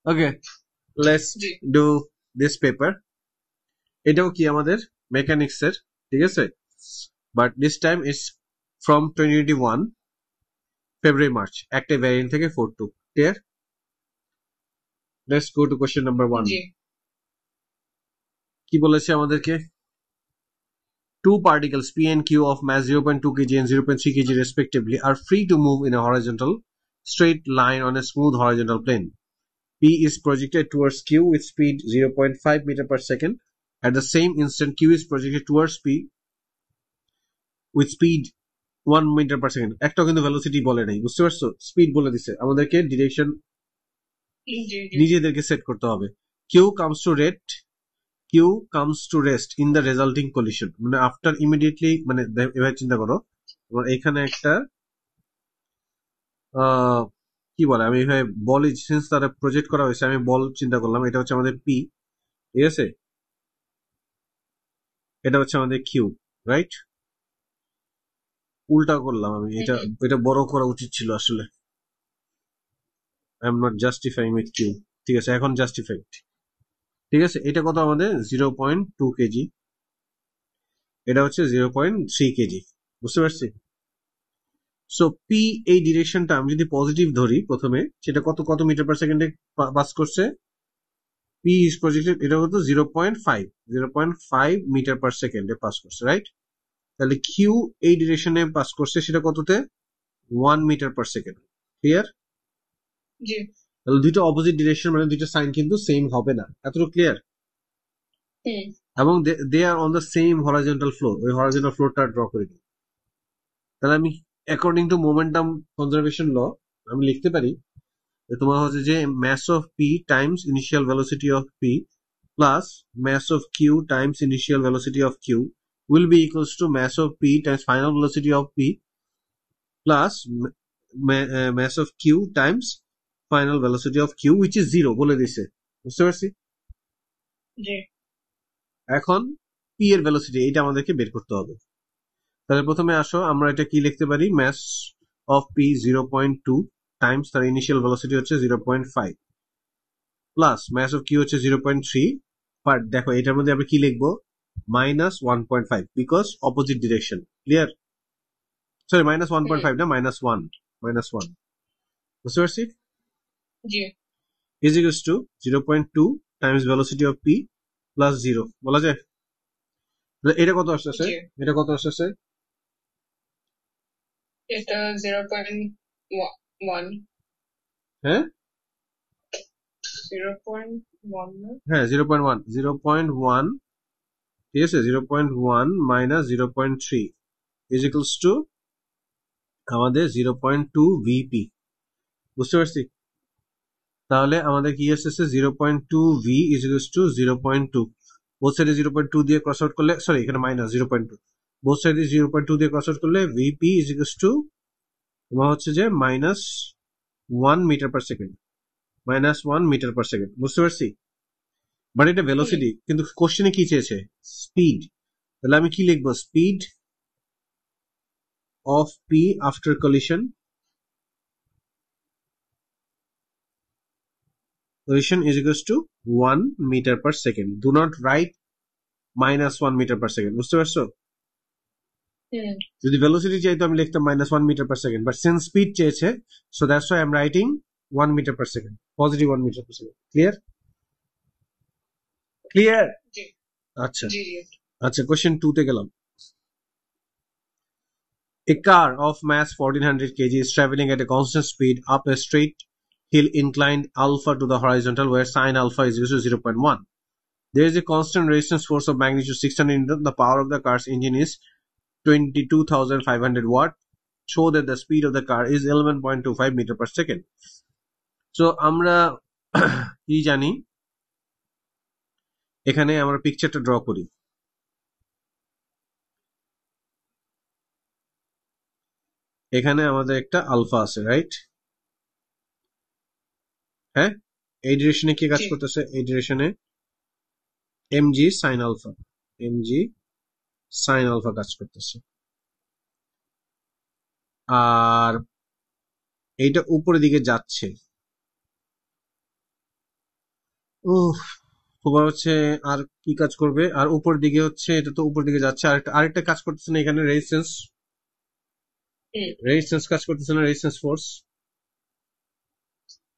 Okay, let's do this paper. এটাও কি আমাদের মেকানিক্স এর, ঠিক আছে, but this time it's from 2021 February March, একটা ভ্যারিয়েন্ট থেকে 4-2। Clear? Let's go to question number 1। কি বলেছে আমাদেরকে? Two particles P and Q of mass 0.2 kg and 0.3 kg respectively are free to move in a horizontal straight line on a smooth horizontal plane. P is projected towards Q with speed 0.5 meter per second. At the same instant, Q is projected towards P with speed 1 meter per second. একটাও কিন্তু velocity বলে নাই, বুঝতে পারছো? Speed বলে দিছে, আমাদেরকে direction নিজেদেরকে সেট করতে হবে। Q comes to rest in the resulting collision. মানে আফটার ইমিডিয়েটলি, মানে এভাবে চিন্তা করো, তোমার এখানে একটা কি বলে, আমি এভাবে বল, সিন্স তারা প্রজেক্ট করা হয়েছে, আমি বল চিন্তা করলাম, এটা হচ্ছে আমাদের পি, ঠিক আছে, এটা হচ্ছে আমাদের কিউ, রাইট? উল্টা করলাম আমি, এটা বড় করা উচিত ছিল আসলে। I am not justifying with Q, ঠিক আছে, এখন জাস্টিফাইড, ঠিক আছে। এটা কত আমাদের 0.2 কেজি, এটা হচ্ছে 0.3 কেজি, বুঝতে পারছি? সো পি, এই ডিরেকশনটা আমি যদি পজিটিভ ধরি প্রথমে, সেটা কত কত মিটার পার সেকেন্ডে পাস করছে? পি ইজ প্রজেক্টেড, এটা কত 0.5 মিটার পার সেকেন্ডে পাস করছে, রাইট? তাহলে কিউ এই ডিরেকশনে পাস করছে, সেটা কততে? 1 মিটার পার সেকেন্ড। ক্লিয়ার? তাহলে দুইটা অপোজিট ডিরেকশন, মানে দুইটা সাইন কিন্তু সেম হবে না, এতটুকু ক্লিয়ার? এবং they are on the same horizontal floor, ওই হরাইজন্টাল ফ্লোরটা ড্র করে দিই। তাহলে আমি according to momentum conservation law আমি লিখতে পারি তোমার হচ্ছে যে mass of p times initial velocity of p plus mass of q times initial velocity of q will be equals to mass of p times final velocity of p plus mass of q times final velocity of q which is 0 বলে দিছে, বুঝতে পারছি? এখন p এর velocity, এটা আমাদেরকে বের করতে হবে। তাহলে প্রথমে আসো, আমরা এটা কি লিখতে পারি? mass of p 0.2 টাইমস তার ইনিশিয়াল ভেলোসিটি হচ্ছে 0.5 প্লাস mass of q হচ্ছে 0.3, বাট দেখো এটার মধ্যে আমরা কি লিখবো? Minus 1.5, because opposite direction. Clear? Sorry, minus 1.5 না, -1, বুঝতে পারছি? Is equals to 0.2 Times velocity of P plus 0 বলা যায়। এটা কত আসতেছে? এটা কত আসতেছে? এটা 0.1। হ্যাঁ 0.1, 0.1, ঠিক আছে, 0.1 মাইনাস 0.3 ইজ ইকুয়ালস টু আমাদের 0.2 ভিপি, বুঝতে পারছি? তাহলে আমাদের কি আসছে? 0.2 V is equals to 0.2, both সাইডে 0.2 দিয়ে ক্রস আউট করলে, সরি এখানে মাইনাস 0.2, বোথ সাইডে 0.2 দিয়ে ক্রস আউট করলে ভিপি ইজ ইকুয়ালস টু তোমার হচ্ছে যে -1 metre per second, -1 metre per second, বুঝতে পারছি? বাট এটা ভেলোসিটি, কিন্তু কোশ্চেনে কি চেয়েছে? স্পিড। তাহলে আমি কি লিখবো? Speed of P after collision is equals to 1 meter per second. Do not write -1 meter per second, বুঝতে পারছো? যদি ভেলোসিটি চাইতো আমি লিখতাম -1 meter per second, but since speed চেয়েছে, so that's why I'm writing 1 meter per second, positive 1 meter per second. Clear? Clear? আচ্ছা আচ্ছা, question 2 তে গেলাম। A car of mass 1400 kg is traveling at a constant speed up a straight hill inclined alpha to the horizontal where sine alpha is equal to 0.1. There is a constant resistance force of magnitude 600 into the power of the car's engine is 22,500 watt. Show that the speed of the car is 11.25 meter per second. So আমরা কি জানি, এখানে আমরা পিকচারটা draw করি। এখানে আমাদের একটা আলফা আছে, রাইট? হ্যাঁ, এই ডিরেকশনে কি কাজ করতেছে? এই ডিরেকশনে এমজি সাইন আলফা কাজ করতেছে, আর এইটা উপরের দিকে যাচ্ছে, ও, তোমার হচ্ছে আর কি কাজ করবে? আর উপর দিকে হচ্ছে, এটা তো উপর দিকে যাচ্ছে, আরেকটা কাজ করতেছে না এখানে, রেজিস্ট্যান্স। রেজিস্ট্যান্স কাজ করতেছে না, রেজিস্ট্যান্স ফোর্স।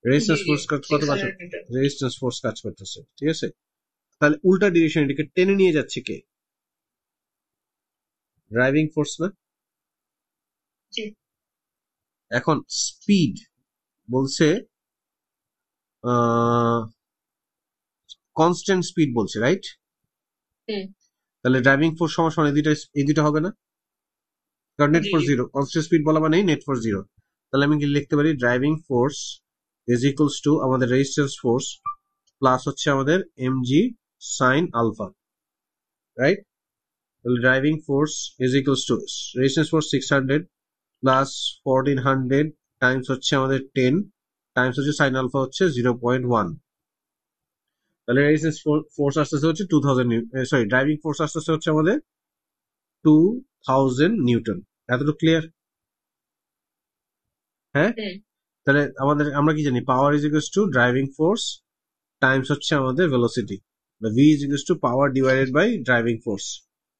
জি রেজিস্ট্যান্স জি ফোর্স কত কাজ 600 মিটার। রেজিস্ট্যান্স ফোর্স কাজ করতেছে, ঠিক আছে। তাহলে উল্টা ডিরেকশন, এটাকে টেনে নিয়ে যাচ্ছে কে? ড্রাইভিং ফোর্স না? জি এখন স্পিড বলছে কনস্ট্যান্ট স্পিড বলছে, রাইট? হুম তাহলে ড্রাইভিং ফোর্স সমান সমান এই দুইটা হবে না? কারণ নেট জি ফোর্স জি জিরো, কনস্ট্যান্ট স্পিড বলা মানে নেট ফোর্স জিরো। তাহলে আমি কি লিখতে পারি? Driving force is equals two আমাদের রেজিস্ট্যান্স ফোর্স প্লাস হচ্ছে আমাদের এমজি সাইন আলফা, রাইট? তাহলে driving force is equals two resistance force 600 plus 1400 Times হচ্ছে আমাদের 10 টাইমস হচ্ছে সাইন আলফা হচ্ছে 0.1। তাহলে রেজিস্ট্যান্স ফোর্স আসতেছে হচ্ছে 2000, সরি, ড্রাইভিং ফোর্স আসতেছে হচ্ছে আমাদের 2000 নিউটন। এতটুকু ক্লিয়ার? হ্যাঁ। হুম তাহলে আমরা কি জানি? Power is equals to driving force times হচ্ছে আমাদের velocity, V is equals to power divided by driving force.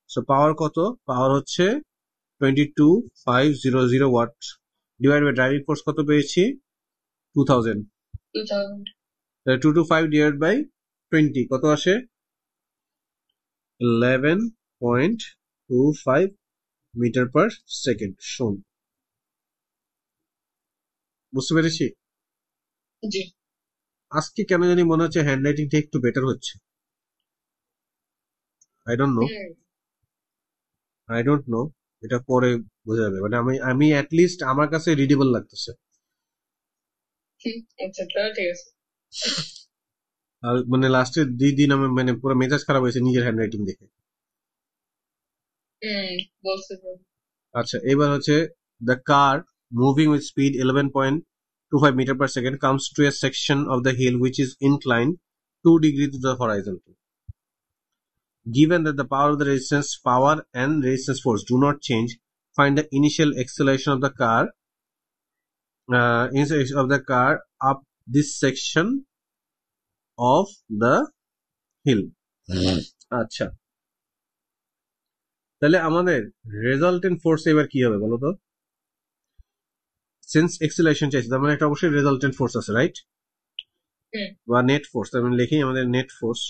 So power কত? পাওয়ার হচ্ছে 22,500 watt divide by driving force কত পেয়েছি? 2000। 2000। তাহলে 225 ডিভাইড বাই 20 কত আসে? 11.25 মিটার পার সেকেন্ড শোন। বুঝতে পেরেছি? জি আজকে কেন জানি মনে হচ্ছে হ্যান্ড রাইটিংটা একটু বেটার হচ্ছে। I don't know, hmm I don't know. এটা পরে বোঝা যাবে, মানে আমি আমি লিস্ট আমার কাছে রিডেবল লাগতেছে। হুম আচ্ছা তাহলে ঠিক আছে। আর মানে লাস্টের 2 দিন আমি মানে পুরো মেজাজ খারাপ হয়েছে নিজের হ্যান্ড রাইটিং দেখে। হুম বলতে পারবো। আচ্ছা, এবার হচ্ছে the car moving with speed 11.25 metre per second comes to a section of the hill which is inclined 2 degree to the horizon. Given that the power of the resistance power and resistance force do not change, find the initial acceleration of the car up this section of the hill. আচ্ছা, তাহলে আমাদের resultant force এবার কি হবে বলো তো? Since acceleration চাইছে, তার মানে একটা অবশ্যই রেজাল্টেন্ট ফোর্স আছে, রাইট? হুম বা নেট ফোর্স, তার মানে লিখি আমাদের net force,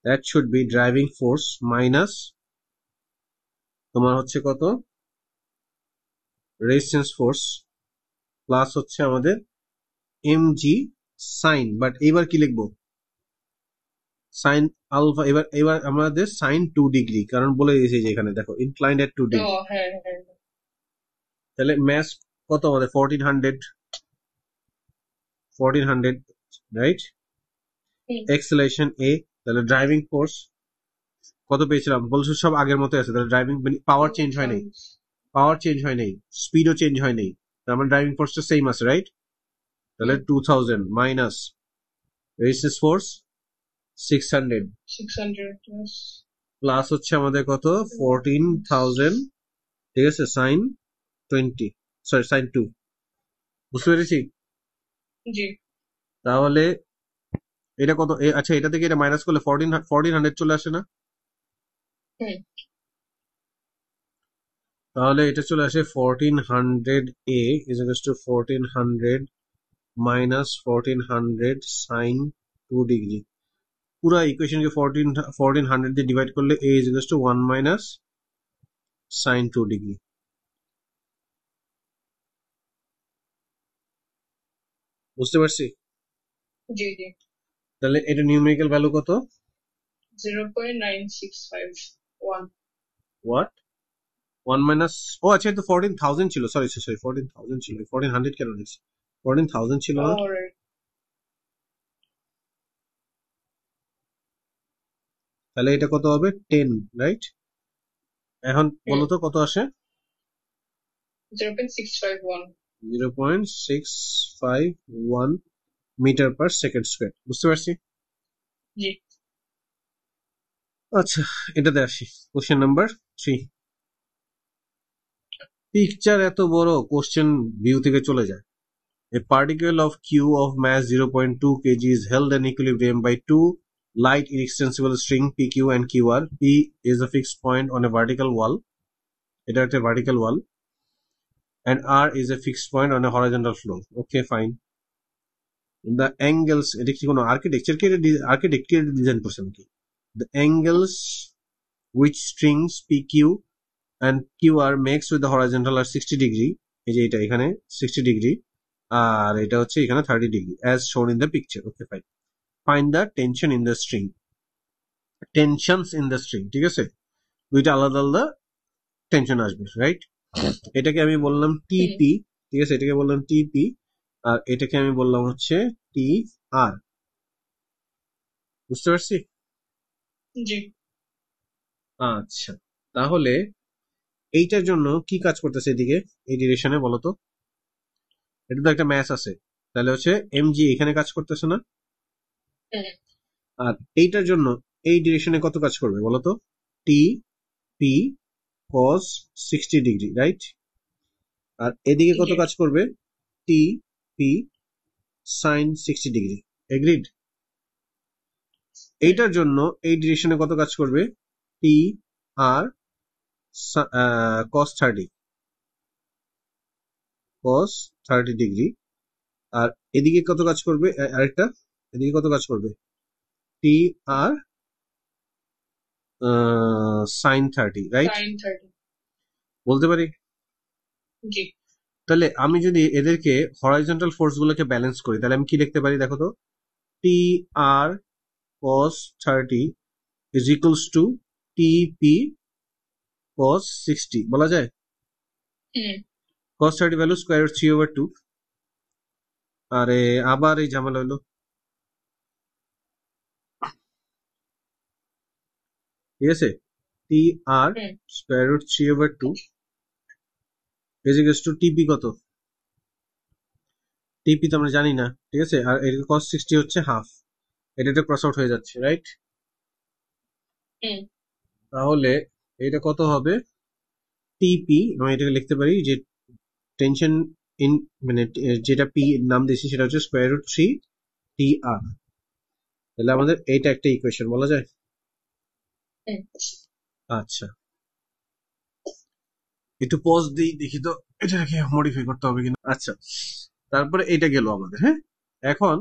that should be driving force minus তোমার হচ্ছে কত? রেজিস্ট্যান্স ফোর্স প্লাস হচ্ছে আমাদের এমজি সাইন, বাট এইবার কি লিখবো? Sine alpha. এবার এবার আমাদের সাইন 2 ডিগ্রি, কারণ বলে দিয়েছি যে এখানে দেখো ইনক্লাইন্ড এট 2 ডিগ্রি। ও হ্যাঁ হ্যাঁ তাহলে ম্যাস কত আমাদের? 1400, রাইট? হুম এক্সেলেরেশন এ, তাহলে ড্রাইভিং ফোর্স কত পেয়েছিলাম বলছো? সব আগের মতো আছে, তাহলে ড্রাইভিং পাওয়ার চেঞ্জ হয় নাই, 2000। পাওয়ার চেঞ্জ হয় নাই, স্পিডও চেঞ্জ হয় নাই, তার মানে ড্রাইভিং ফোর্সটা সেম আছে, রাইট? তাহলে হুম 2000 minus resistance force 600 600 plus plus হচ্ছে আমাদের কত? 14,000, ঠিক আছে, সাইন 20, সরি সাইন 2। বুঝতে পেরেছি? জি তাহলে এটা কত? আচ্ছা, এটা থেকে এটা মাইনাস করলে 1400 চলে আসে না? হুম তাহলে এটা চলে আসে 1400 a is equals to 1400 minus 1400 sine 2 degree. পুরো ইকুয়েশনকে 1400 দিয়ে ডিভাইড করলে a is equals to 1 minus sine 2 degree. বুঝতে পারছি? জি জি তাহলে এটা নিউমেরিক্যাল ভ্যালু কত? 0.9651। হোয়াট? 1 মাইনাস, ও আচ্ছা, এটা তো 14,000 ছিল, সরি সরি 14,000 ছিল, 1400 কেন নিচ্ছি? 14,000 ছিল না? Alright. তাহলে এটা কত হবে? 10, রাইট? এখন বলো হুম তো কত আসে? 0.651। 0.651 মিটার পার সেকেন্ড স্কোয়ার। বুঝতে পারছি? জি আচ্ছা, এটাতে আসি। Question number 3। পিকচার এত বড়, কোশ্চেন ভিউ থেকে চলে যায়। A particle of Q of mass 0.2 kg is held in equilibrium by two light inextensible string PQ and QR. P is a fixed point on a vertical wall. এটা একটা vertical wall. And R is a fixed point on a horizontal floor. Okay, fine. The angles, এটা কি কোনো architecture কে design করছে নাকি? The angles which strings PQ and QR makes with the horizontal are 60 degree. এই যে এটা এখানে 60 degree আর এটা হচ্ছে এখানে 30 degree as shown in the picture. Okay, fine. Find the tension in the string. Tensions in the string, ঠিক আছে? দুইটা আলাদা আলাদা টেনশন আসবে, রাইট? এটাকে আমি বললাম টিপি, ঠিক আছে? এটাকে বললাম টিপি আর এটাকে আমি বললাম হচ্ছে টি আর। বুঝতে পারছি? জি। আচ্ছা, তাহলে এইটার জন্য কি কাজ করতেছে এদিকে এই ডিরেকশনে বলতো? এটা তো একটা ম্যাস আছে, তাহলে হচ্ছে এমজি এখানে কাজ করতেছে না? আর এইটার জন্য এই ডিরেকশনে কত কাজ করবে বলতো? T P cos 60 degree, right? আর এদিকে কত কাজ করবে? T P sin 60 degree. Agreed? এইটার জন্য এই ডিরেকশনে কত কাজ করবে? টি আর cos 30 ডিগ্রি। আর এদিকে কত কাজ করবে? আরেকটা এদিকে কত কাজ করবে? টি আর sin 30, রাইট? বলতে পারি? জি। তাহলে আমি যদি এদেরকে হরাইজন্টাল ফোর্স গুলোকে ব্যালেন্স করি তাহলে আমি কি লিখতে পারি দেখো তো? টি আর cos 30 is equals to TP cos 60 বলা যায়? cos 30 value square root 3/2। আরে আবার এই ঝামেলা হলো, ঠিক আছে? T R square root 3/2 is equals to TP কত? টিপি তো আমরা জানি না, ঠিক আছে? আর এর cos 60 হচ্ছে হাফ, এটা ক্রস আউট হয়ে যাচ্ছে, রাইট? তাহলে এটা কত হবে? টিপি আমি এটাকে লিখতে পারি যে টেনশন ইন মানে যেটা পি নাম দিয়েছি সেটা হচ্ছে স্কয়ার রুট 3 টি আর। তাহলে আমাদের এইটা একটা ইকুয়েশন বলা যায়। আচ্ছা, একটু পজ দিই দেখি তো এটাকে মডিফাই করতে হবে কিনা। আচ্ছা, তারপরে এটা গেল আমাদের। হ্যাঁ, এখন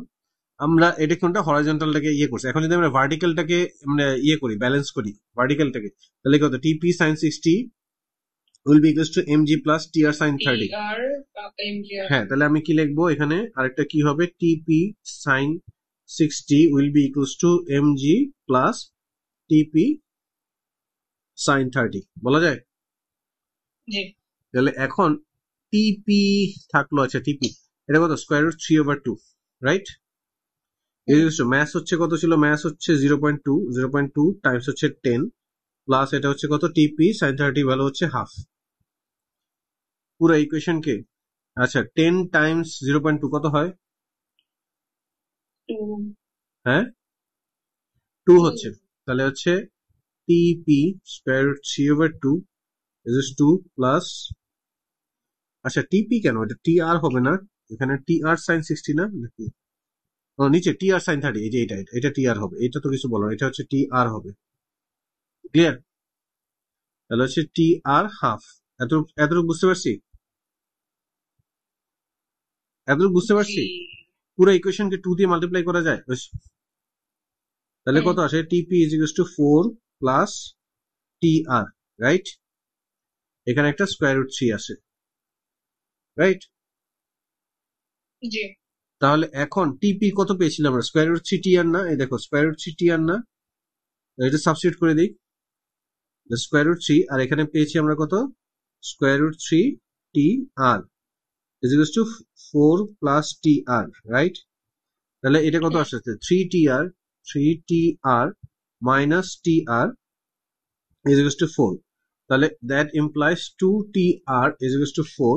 আমরা এটা কোনটা হরাইজন্টালটাকে ইয়ে করছি, এখন যদি আমরা ভার্টিক্যালটাকে মানে ইয়ে করি, ব্যালেন্স করি ভার্টিক্যালটাকে, তাহলে কত? টিপি sin 60 will be equals to mg plus tr sin 30। হ্যাঁ, তাহলে আমি কি লিখবো এখানে? আরেকটা কি হবে? টিপি sin 60 will be equals to mg plus টিপি sin 30 বলা যায়? তাহলে এখন টিপি থাকলো, আচ্ছা টিপি এটা কত? Square root 3/2, right? ম্যাস হচ্ছে কত ছিল? ম্যাস হচ্ছে 0.2 টাইমস হচ্ছে 10 প্লাস এটা হচ্ছে কত? টিপি sin 30 ভ্যালু হচ্ছে হাফ। পুরো ইকুয়েশন কে, আচ্ছা 10 টাইমস 0.2 কত হয়? হ্যাঁ 2 হচ্ছে, তাহলে হচ্ছে টিপি স্কয়ার রুট 3/2 is 2 প্লাস, আচ্ছা টিপি কেন? এটা টি আর হবে না, এখানে টি আর sin 60 না নাকি? ও নিচে টি আর sin 30, এই যে এটা টি আর হবে, এটা তো কিছু বলো না, এটা হচ্ছে টি আর হবে। ক্লিয়ার? তাহলে হচ্ছে টি আর হাফ। এতটুকু বুঝতে পারছি? এতটুকু বুঝতে পারছি? পুরো ইকুয়েশনকে 2 দিয়ে মাল্টিপ্লাই করা যায়, তাহলে কত আসে? TP is equals to 4 plus T R, right? এখানে একটা স্কয়ার রুট 3 আসে, রাইট? তাহলে এখন টিপি কত পেয়েছিলাম আমরা? স্কয়ার রুট 3 টি আর না? এই দেখো স্কয়ার রুট 3 টি আর না, এটা সাবস্টিটিউট করে দিই, স্কয়ার রুট 3 আর এখানে পেয়েছি আমরা কত? Square root 3 T R is equals to 4 plus T R, right? তাহলে এটা কত আসছে? 3 T R minus T R is equals to 4, তাহলে that implies 2 tr is equals to 4,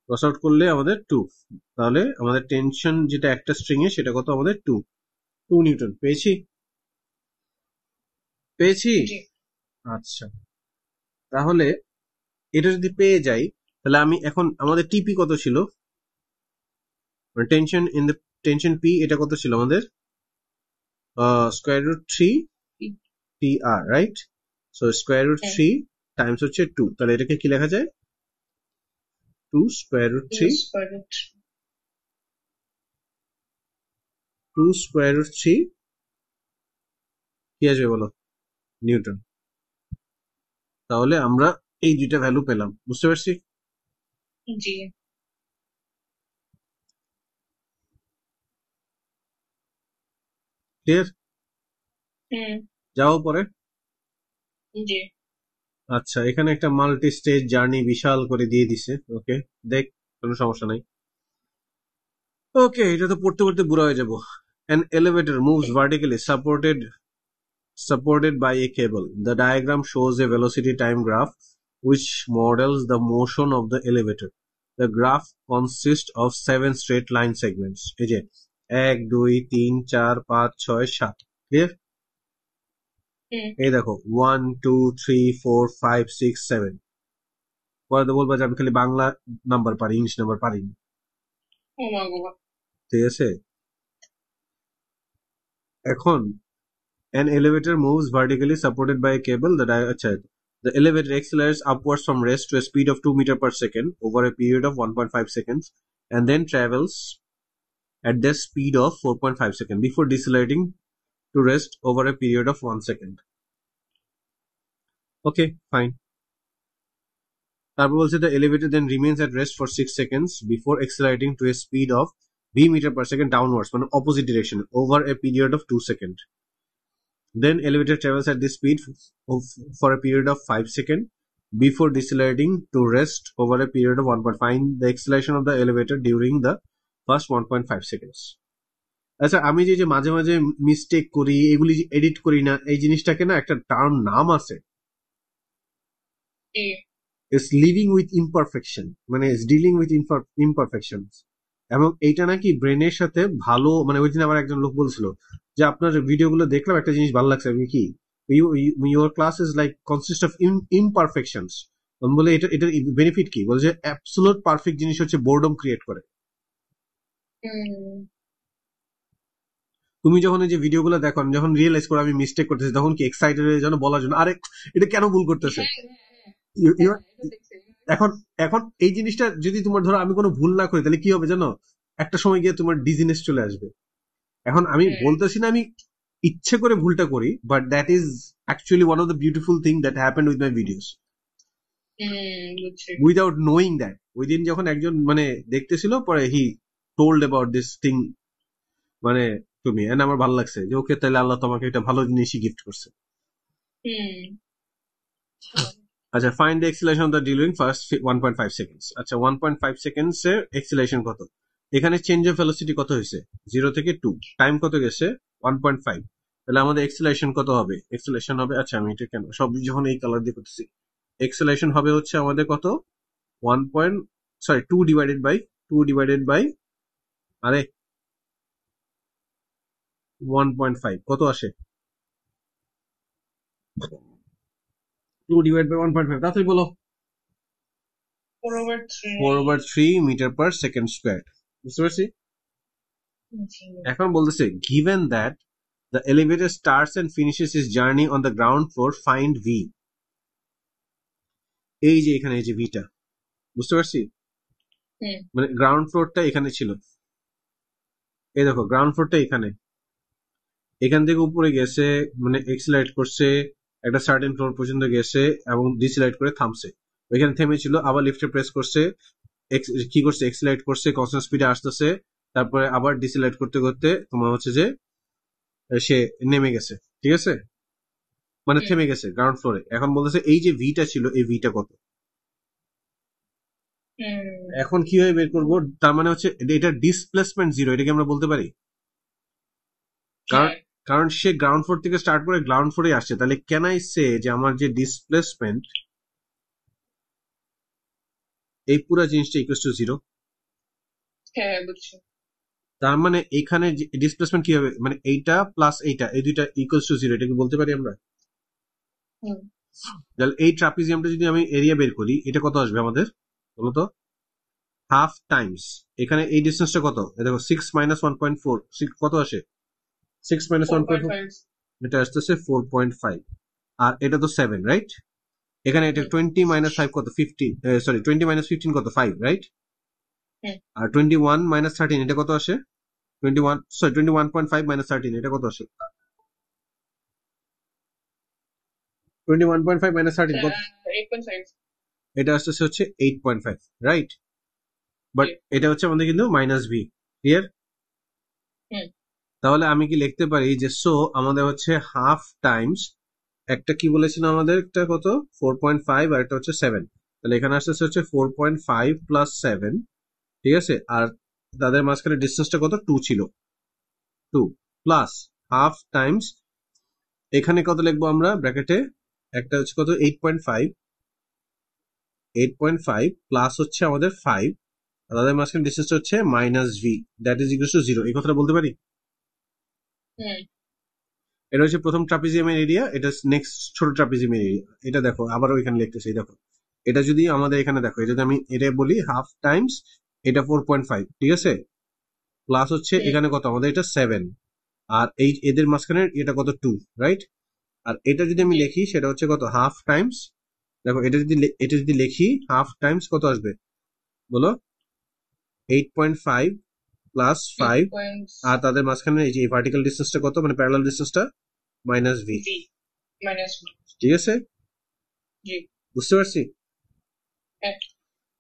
cross out করলে আমাদের 2, তাহলে আমাদের টেনশন যেটা একটা স্ট্রিং এ সেটা কত আমাদের? 2 নিউটন পেয়েছি। আচ্ছা, তাহলে এটা যদি পেয়ে যাই তাহলে আমি এখন আমাদের টিপি কত ছিল? মানে টেনশন পি এটা কত ছিল আমাদের √3 TR, রাইট? সো √3 টাইমস হচ্ছে 2, তাহলে এটাকে কি লেখা যায়? 2 √3 কি আসবে বলো নিউটন। তাহলে আমরা এই দুইটা ভ্যালু পেলাম, বুঝতে পারছি? জি ক্লিয়ার? যাও পরে। জি আচ্ছা, এখানে একটা মাল্টি স্টেজ জার্নি বিশাল করে দিয়ে দিছে। ওকে, দেখ, কোনো সমস্যা নাই। ওকে, এটা তো পড়তে পড়তে বুড়া হয়ে যাবো। An elevator moves vertically supported by a cable. The diagram shows a velocity time graph which models the motion of the elevator. The graph consists of 7 straight line segments. এই যে 1 2 3 4 5 6 7, ক্লিয়ার? এই দেখো 1 2 3 4 5 6 7। পরে তো বলবা যে আমি খালি বাংলা নাম্বার পারি, ইংলিশ নাম্বার পারি না। ঠিক আছে, এখন an elevator moves vertically supported by a cable. The elevator accelerates upwards from rest to a speed of 2 meters per second over a period of 1.5 seconds and then travels at the speed of 4.5 seconds before decelerating to rest over a period of 1 second. Okay, fine. তারপর বলছে the elevator then remains at rest for 6 seconds before accelerating to a speed of v meter per second downwards, মানে opposite direction, over a period of 2 seconds. Then elevator travels at this speed for a period of 5 seconds before decelerating to rest over a period of 1.5. Find the acceleration of the elevator during the first 1.5 seconds. আচ্ছা, আমি যে মাঝে মাঝে mistake করি, এগুলি edit করি না, এই জিনিসটাকে না একটা টার্ম নাম আছে, ইটস লিভিং উইথ ইমপারফেকশন, মানে ইটস ডিলিং উইথ ইমপারফেকশনস। এবং এইটা নাকি ব্রেনের সাথে ভালো, মানে ওই দিন আমার একজন লোক বলছিল যে আপনার ভিডিওগুলো দেখলাম, একটা জিনিস ভালো লাগছে, আমি কি your class is like consist of imperfections. আমি বলে এটার বেনিফিট কি? বলে যে অ্যাবসোলুট পারফেক্ট জিনিস হচ্ছে বোর্ডম ক্রিয়েট করে। তুমি যখন এই যে ভিডিওগুলো দেখো, যখন রিয়েলাইজ করো আমি মিস্টেক করতেছি, তখন কি এক্সাইটেড হয়ে যেন বলার জন্য, আরে এটা কেন ভুল করতেছে। এখন এখন এই জিনিসটা যদি তোমার ধরো আমি কোনো ভুল না করি, তাহলে কি হবে জানো? একটা সময় গিয়ে তোমার ডিজিনেস চলে আসবে। এখন আমি বলতেছি না আমি ইচ্ছে করে ভুলটা করি, but that is actually one of the beautiful thing that happened with my videos without knowing that. ওই দিন যখন একজন মানে দেখতেছিল, পরে he told about this thing মানে তুমি, এন্ড আমার ভালো লাগছে যে ওকে, তাহলে আল্লাহ তোমাকে একটা ভালো জিনিসই গিফট করছে। আচ্ছা, find the acceleration of the during first 1.5 seconds. আচ্ছা, 1.5 সেকেন্ডস এর এক্সিলারেশন কত? এখানে চেঞ্জ অফ ভেলোসিটি কত হয়েছে? 0 থেকে 2। টাইম কত গেছে? 1.5। তাহলে আমাদের এক্সিলারেশন কত হবে? এক্সিলারেশন হবে, আচ্ছা আমি এটা কেন সব যখন এই কালার দিয়ে করতেছি, এক্সিলারেশন হবে হচ্ছে আমাদের কত? 2 ডিভাইডেড বাই আরে 1.5 কত আসে? 2 ডিভাইড বাই 1.5, তাড়াতাড়ি বলো। 4/3 মিটার পার সেকেন্ড স্কোয়ার। বুঝতে পারছি? এখন বলতেছে given that the elevator starts and finishes its journey on the ground floor, find v. এই যে এখানে এই যে ভিটা, বুঝতে পারছি? মানে গ্রাউন্ড ফ্লোরটা এখানে ছিল, এই দেখো গ্রাউন্ড ফ্লোরটা এখানে, এখান থেকে উপরে গেছে, মানে এক্সিলারেট করছে একটা সার্টেন ফ্লোর পর্যন্ত গেছে এবং ডিসিলারেট করে থামছে, ওইখানে থেমেছিল, আবার লিফটে প্রেস করছে, কি করছে, এক্সিলারেট করছে, কনস্ট্যান্ট স্পিডে আসতেছে, তারপরে আবার ডিসিলারেট করতে করতে তোমার হচ্ছে যে সে নেমে গেছে, ঠিক আছে, মানে থেমে গেছে গ্রাউন্ড ফ্লোরে। এখন বলতেছে এই যে ভিটা ছিল, এই ভিটা কত? এখন কিভাবে বের করবো? তার মানে হচ্ছে এটা ডিসপ্লেসমেন্ট 0, এটাকে আমরা বলতে পারি, কারণ সে গ্রাউন্ড ফ্লোর থেকে স্টার্ট করে গ্রাউন্ড ফ্লোরে আসছে। তাহলে ক্যান আই সে যে আমার যে ডিসপ্লেসমেন্ট, এই পুরো জিনিসটা ইকুয়াল টু 0। তার মানে এখানে ডিসপ্লেসমেন্ট কি হবে, মানে এইটা প্লাস এইটা, এই দুইটা ইকুয়াল টু 0, এটাকে বলতে পারি আমরা। তাহলে এই ট্রাপিজিয়ামটা যদি আমি এরিয়া বের করি, এটা কত আসবে আমাদের বলতো? হাফ টাইমস এখানে এই ডিস্টেন্সটা কত, দেখো 6 মাইনাস 1.4, কত আসে 6 মাইনাস 1.4, 4.5. এটা আসতেছে 4.5, আর এটা তো 7, রাইট? এখানে এটা 20 মাইনাস 5 কত 15, সরি 20 মাইনাস 15 কত 5, রাইট? আর 21 মাইনাস 13 এটা কত আসে 21, সরি 21.5 মাইনাস 13 এটা কত আসে 21.5 মাইনাস 13 কত, 8.5. এটা আসতেছে হচ্ছে 8.5, রাইট? বাট এটা হচ্ছে আমাদের কিন্তু মাইনাস ভি, ক্লিয়ার? তাহলে আমি কি লিখতে পারি যে সো আমাদের হচ্ছে হাফ টাইমস, একটা কি বলেছিল আমাদের, একটা কত 4.5 আর একটা হচ্ছে 7, তাহলে এখানে আসতেছে হচ্ছে 4.5 প্লাস 7, ঠিক আছে? আর তাদের মাঝখানে ডিস্টেন্সটা কত 2 ছিল, 2 প্লাস হাফ টাইমস, এখানে কত লিখবো আমরা ব্র্যাকেটে, একটা হচ্ছে কত 8.5, 8.5 প্লাস হচ্ছে আমাদের 5, আর তাদের মাঝখানে ডিস্টেন্সটা হচ্ছে minus V, that is equal to 0, এই কথাটা বলতে পারি? এটা হচ্ছে প্রথম ট্রাপিজিয়ামের এরিয়া, এটা নেক্সট ছোট ট্রাপিজিয়ামের এরিয়া, এটা দেখো আবার ওইখানে লিখতেছি, দেখো এটা যদি আমাদের এখানে দেখো, এটা যদি আমি এটা বলি হাফ টাইমস, এটা 4.5, ঠিক আছে, প্লাস হচ্ছে এখানে কত আমাদের এটা 7, আর এই এদের মাঝখানে এটা কত 2, রাইট? আর এটা যদি আমি লিখি সেটা হচ্ছে কত হাফ টাইমস, দেখো এটা যদি লিখি হাফ টাইমস কত আসবে বলো, 8.5 প্লাস 5, আর তাদের মাঝখানে এই যে ভার্টিক্যাল ডিস্টেন্সটা কত, মানে প্যারালাল ডিস্টেন্সটা মাইনাস ভি, ঠিক আছে? বুঝতে পারছি?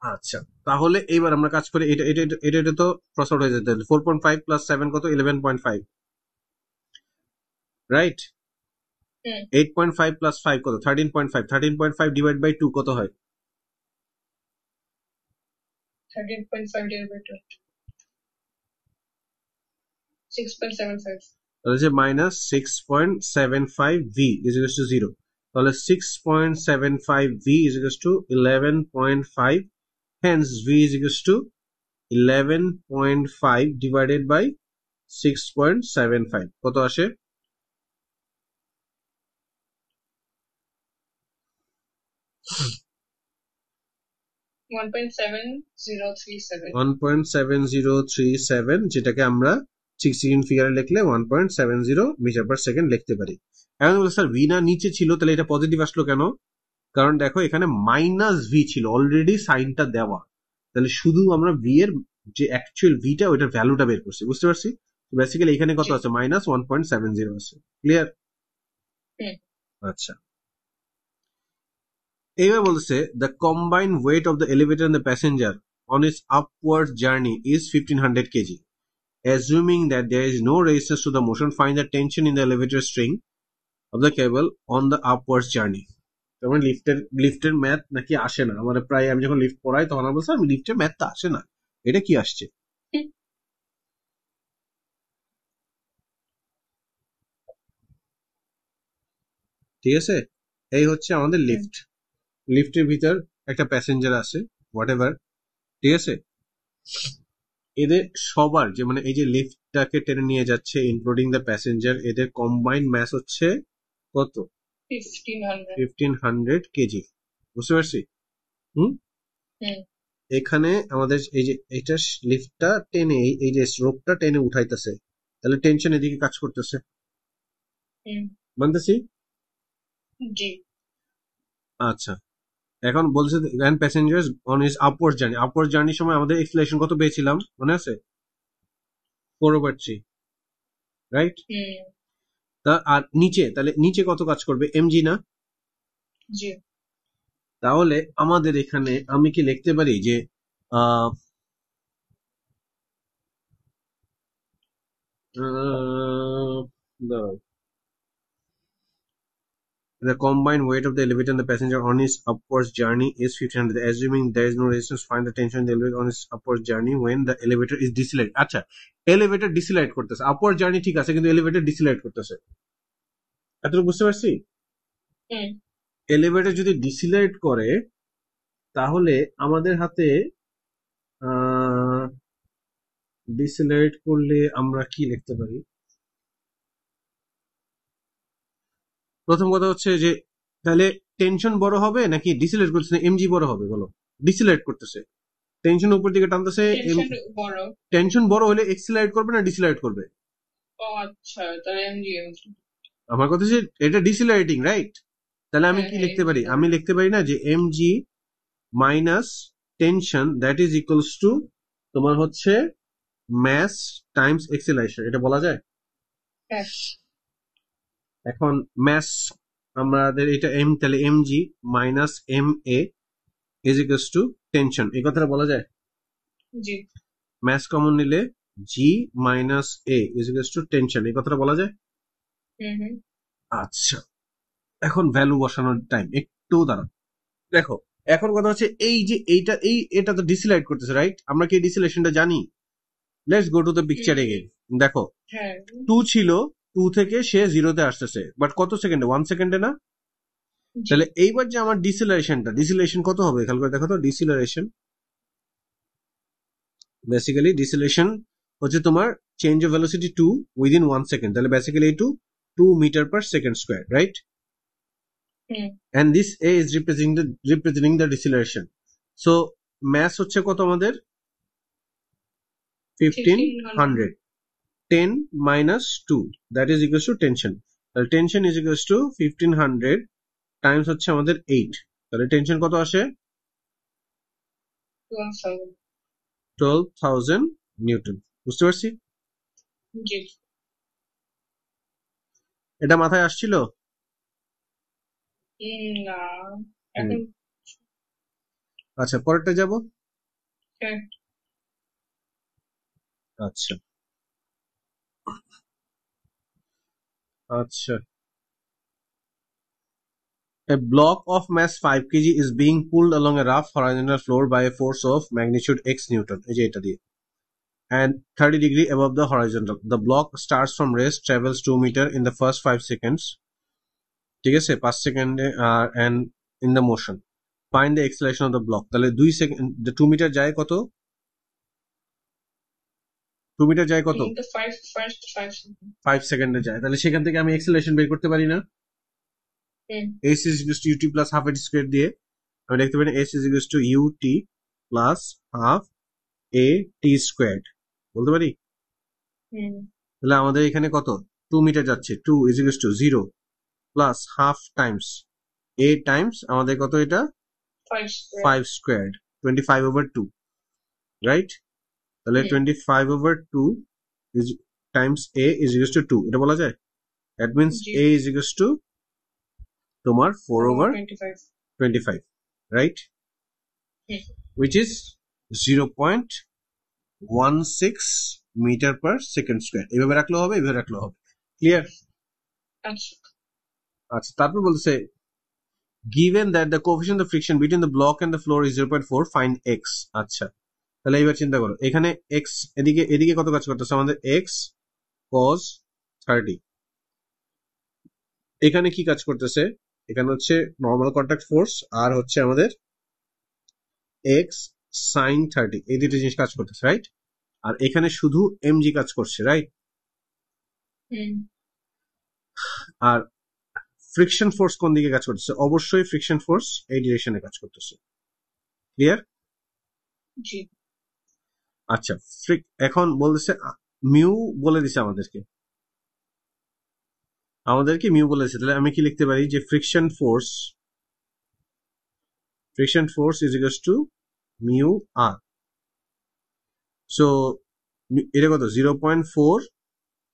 আচ্ছা, তাহলে এইবার আমরা কাজ করি, এটা এটা এটা এটা তো ক্রস আউট হয়ে যেতে, 4.5 প্লাস 7 কত 11.5, রাইট? 8.5 প্লাস 5 কত 13.5, 13.5 ডিভাইড বাই 2 কত হয় 13.5 divided by 2. 6.75. তাহলে যে minus 6.75 V is equal to 0, তাহলে 6.75 V is equal two 11.5, hence v is equals to 11.5 divided by 6.75 কত আসে 1.7037. 1.7037, যেটাকে আমরা 6 সেকেন্ড ফিগারে লিখলে 1.70 মিটার পার সেকেন্ড লিখতে পারি। এখন বলতে স্যার ভি না নিচে ছিল, তাহলে এটা পজিটিভ আসলো কেন? কারণ দেখো এখানে মাইনাস ভি ছিল, অলরেডি সাইনটা দেওয়া, তাহলে শুধু আমরা ভি এর যে অ্যাকচুয়াল ভিটা ওইটার ভ্যালুটা বের করছি, বুঝতে পারছি? বেসিক্যালি এখানে কত আছে মাইনাস 1.70 আছে, ক্লিয়ার? আচ্ছা, এইবার বলছে the combined weight of the elevator and the passenger on its upward journey is 1500 kg. Assuming that there is no resistance to the motion, find the tension in the elevator string of the cable on the upward journey. তখন লিফটের math নাকি আসে না, আমার প্রায় আমি যখন lift পড়াই তখন বলছি আমি লিফটের ম্যাথটা আসে না, এটা কি আসছে? ঠিক আছে, এই হচ্ছে আমাদের লিফট, লিফটের ভিতর একটা প্যাসেঞ্জার আছে হোয়াট এভার, ঠিক আছে? এদের সবার যে মানে এই যে লিফটটাকে টেনে নিয়ে যাচ্ছে ইনক্লুডিং দ্য প্যাসেঞ্জার, এদের কম্বাইন্ড ম্যাস হচ্ছে কত 1500 কেজি, বুঝতে পারছি? হুম, এখানে আমাদের এই যে এটা লিফটটা টেনে এই যে রোপটা টেনে উঠাইতেছে, তাহলে টেনশন এদিকে কাজ করতেছে, মানতেছি? আচ্ছা, এখন বলছে grand passengers on is upward journey, upward জার্নির সময় আমাদের এক্সিলারেশন কত পেয়েছিলাম মনে আছে 4/3, রাইট? আর নিচে, তাহলে নিচে কত কাজ করবে এমজি না? তাহলে আমাদের এখানে আমি কি লিখতে পারি যে the combined weight of the elevator and the passenger on its upwards journey is 1500. Assuming there is no resistance, find the tension in the elevator on its upwards journey when the elevator is decelerate. আচ্ছা, elevator decelerate করতেছে, upward journey ঠিক আছে, কিন্তু elevator decelerate করতেছে, এতটুকু বুঝতে পারছি? Elevator যদি ডিসিলারেট করে তাহলে আমাদের হাতে ডিসিলারেট করলে আমরা কি লিখতে পারি? প্রথম কথা হচ্ছে যে তাহলে টেনশন বড় হবে নাকি ডিসিলারেট করতেছে এমজি বড় হবে, বলো? ডিসিলারেট করতেছে, টেনশন উপর দিকে টানতেছে, টেনশন বড়। টেনশন বড় হলে এক্সিলারেট করবে না ডিসিলারেট করবে? ও আচ্ছা, তাহলে এমজি। আমার কথা হচ্ছে এটা ডিসিলারেটিং, রাইট? তাহলে আমি হ্যাঁ কি হ্যাঁ, লিখতে এমজি পারি? বড়। আমি লিখতে পারি না যে mg minus tension that is equals to তোমার হচ্ছে ম্যাস টাইমস এক্সিলারেশন, এটা বলা যায়? হ্যাঁ। এখন ম্যাস আমাদের এটা এম, তাহলে mg minus ma is equals to tension, এই কথাটা বলা যায়? জি। ম্যাস কমন নিলে g minus a is equals to tension, এই কথাটা বলা যায়? হুম হুম। আচ্ছা, এখন ভ্যালু বসানোর টাইম, একটু দাঁড়াও। দেখো, এখন কথা হচ্ছে এই যে এটা তো ডিসিলাইট করতেছে, রাইট? আমরা কি ডিসিলেশনটা জানি? Let's go to the picture again. দেখো, হ্যাঁ 2 ছিল, 2 থেকে সে 0 তে আসতেছে, বাট কত সেকেন্ডে? 1 সেকেন্ডে না? জি। তাহলে এইবার যে আমার ডিসিলারেশন কত হবে খেয়াল করে দেখো তো। ডিসিলারেশন বেসিক্যালি ডিসিলেশন হচ্ছে তোমার change of velocity 2 within 1 second, তাহলে বেসিক্যালি এই 2 metre per second square, right? Hmm. and this a is representing the deceleration. So mass হচ্ছে কত আমাদের? 1500. 10 minus 2 that is equals to tension. তাহলে tension is equals to 1500 times হচ্ছে আমাদের 8, তাহলে tension কত আসে? 12,000 নিউটন। বুঝতে পারছি? জি। এটা মাথায় আসছিল? না এখন। আচ্ছা, পরেরটা যাব। হ্যাঁ। আচ্ছা আচ্ছা, a block of mass 5 kg is being pulled along a rough horizontal floor by a force of magnitude x newton, এই যে এটা দিয়ে, and 30 degree above the horizontal. The block starts from rest, travels 2 meter in the first 5 seconds. ঠিক আছে, 5 সেকেন্ডে and in the motion. Find the acceleration of the block. তাহলে 2 second, 2 metre যায় কত? 2 মিটার যায় কত? 5 সেকেন্ডে যায়। তাহলে সেখান থেকে আমি অ্যাক্সেলারেশন বের করতে পারি না? s is equals to ut plus half a square দিয়ে আমি লিখতে পারি s is equals to ut plus half a t squared, বলতে পারি? তাহলে আমাদের এখানে কত? 2 মিটার যাচ্ছে, 2 is equals to 0 plus half times a times আমাদের কত এটা? 5 squared, 25 over 2, right? তাহলে 25 over 2 is times a is equals to 2, এটা বলা যায়? That means a is equals to তোমার 4 over 25, right? Which is 0.16 meter per second square. এইভাবে রাখলেও হবে, এইভাবে রাখলেও হবে। ক্লিয়ার? আচ্ছা, তারপর বলতেছে given that the coefficient of friction between the block and the floor is 0.4, find x. আচ্ছা, তাহলে এবার চিন্তা করো, এখানে x এদিকে কত কাজ করতেছে আমাদের? x cos 30। এখানে কি কাজ করতেছে? এখানে হচ্ছে নর্মাল কন্টাক্ট ফোর্স, আর হচ্ছে আমাদের x sin 30, এই দুটো জিনিস কাজ করতেছে, রাইট? আর এখানে শুধু mg কাজ করছে, রাইট? আর ফ্রিকশন ফোর্স কোন দিকে কাজ করতেছে? অবশ্যই ফ্রিকশন ফোর্স এই ডিরেকশনে কাজ করতেছে। ক্লিয়ার? জি। আচ্ছা, এখন বলতেছে মিউ বলে দিছে আমাদেরকে মিউ বলে দিছে, তাহলে আমি কি লিখতে পারি যে friction force is equals to mu R. So এটা কত? 0.4,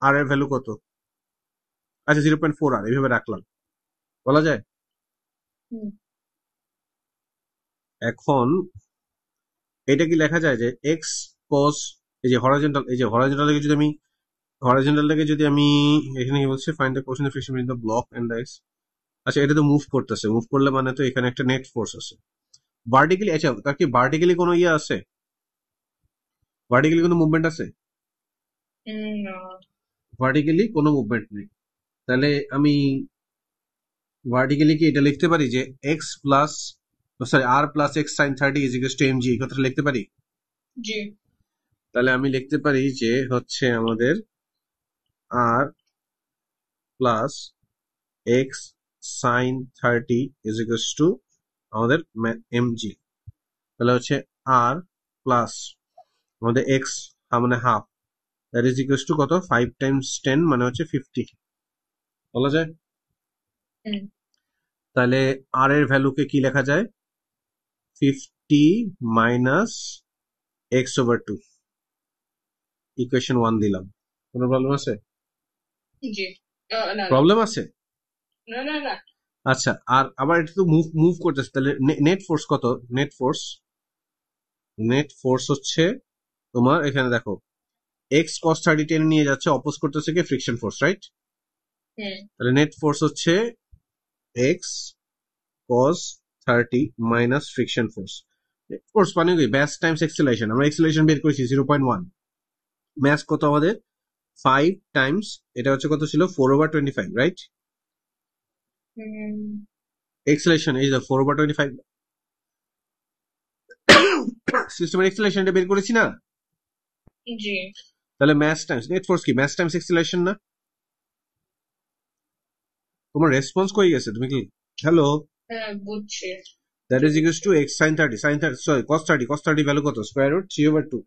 আর এর ভ্যালু কত? আচ্ছা, 0.4 আর, এইভাবে রাখলাম, বলা যায়? এখন এটা কি লেখা যায় যে এক্স কস, এই যে হরাইজন্টালটাকে যদি আমি এখানে কি বলছে, find the coefficient of friction between the block and the X. আচ্ছা, এটা তো মুভ করতেছে, মুভ করলে মানে তো এখানে একটা নেট ফোর্স আছে। ভার্টিক্যালি, আচ্ছা তার কি ভার্টিক্যালি কোনো ইয়ে আছে? ভার্টিক্যালি কোনো মুভমেন্ট আছে? ভার্টিক্যালি কোনো মুভমেন্ট নেই। তাহলে আমি ভার্টিক্যালি কি এটা লিখতে পারি যে X plus R plus x sine 30 is equal to mg, এই কথাটা লিখতে পারি? জি। তাহলে আমি লিখতে পারি যে হচ্ছে আমাদের R plus x sine 30 is equal to আমাদের এমজি, তাহলে হচ্ছে আর প্লাস আমাদের এক্স মানে half, that is equals to কত 5 টাইমস 10 মানে হচ্ছে 50 বলা যায়। হুম, তাহলে আর এর ভ্যালুকে কি লেখা যায় 50 মাইনাস এক্স ওভার 2, ইকুয়েশন 1 দিলাম। কোনো প্রবলেম আছে? জি। না না প্রবলেম আছে? না না না। আচ্ছা, আর আবার এটা তো মুভ মুভ করতেছে, তাহলে নেট ফোর্স কত? নেট ফোর্স হচ্ছে তোমার এখানে দেখো এক্স কস 30 টেনে নিয়ে যাচ্ছে, অপোজ করতেছে কি ফ্রিকশন ফোর্স, রাইট? হুম, তাহলে নেট ফোর্স হচ্ছে x cos 30 minus friction force. Force মানে কি ব্যাস টাইমস এক্সেলারেশন, আমরা এক্সেলারেশন বের করেছি 0.1, ম্যাস কত আমাদের 5 টাইমস, এটা হচ্ছে কত ছিল 4/25, রাইট? হুম, এক্সেলারেশন এই যে 4/25 সিস্টেমের এক্সেলারেশনটা বের করেছি না? জি। তাহলে ম্যাস টাইমস নেট ফোর্স কি ম্যাস টাইমস এক্সেলারেশন না? তোমার রেসপন্স কই গেছে? তুমি কি হ্যালো? হ্যাঁ, বুঝছি। That is equals to x sine 30, sorry cos 30 value কত square root 3/2,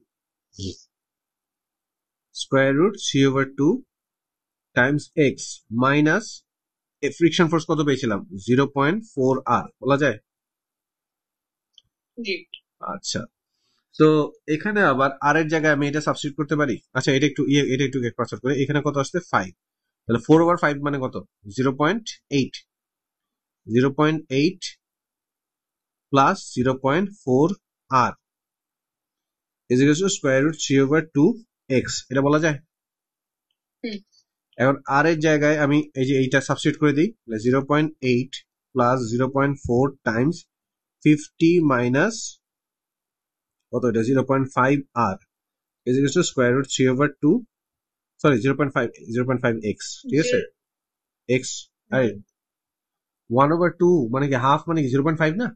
square root 3/2 times x minus friction force কত পেয়েছিলাম 0.4 আর, বলা যায়? জি। আচ্ছা, তো এখানে আবার আর এর জায়গায় আমি এটা সাবস্টিটিউট করতে পারি। আচ্ছা, এটা একটু ক্রস করে এখানে কত আসছে 5, তাহলে 4/5 মানে কত 0.8, 0.8 plus 0.4 R is equal to square root 3/2 X, এটা বলা যায়? হুম, এখন আর এর জায়গায় আমি এই যে এইটা সাবস্টিটিউট করে দিই, 0.8 প্লাস 0.4 টাইমস 50 মাইনাস কত, এটা 0.5 R is equal to square root 3/2, sorry 0.5 x, ঠিক আছে? জি, এক্স আরে 1/2 মানে কি হাফ মানে কি 0.5 না?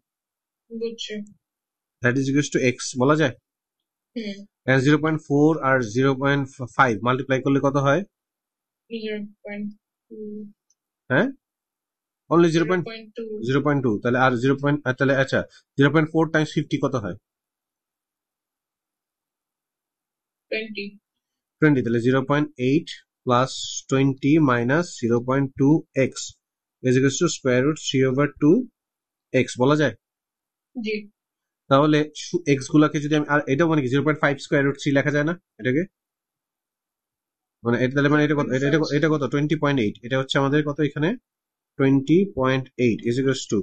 বুঝছি। That is equal two x, বলা যায়? হুম, 0.4 আর 0.5 মাল্টিপ্লাই করলে কত হয়? 0.2, হ্যাঁ, অনলি 0.2, 0.2, তাহলে আর 0. তাহলে আচ্ছা 0.4 টাইমস 50 কত হয়? 20, 20, তাহলে 0.8 plus 20 minus 0.2 X is equal to square root 3/2 X, বলা যায়? জি। তাহলে এক্স গুলাকে যদি আমি, আর এটা মানে কি 0.5 স্কয়ার রুট 3 লেখা যায় না এটাকে? মানে এটা তাহলে মানে এটা কত, এটা কত 20.8, এটা হচ্ছে আমাদের কত এখানে 20.8 is equal two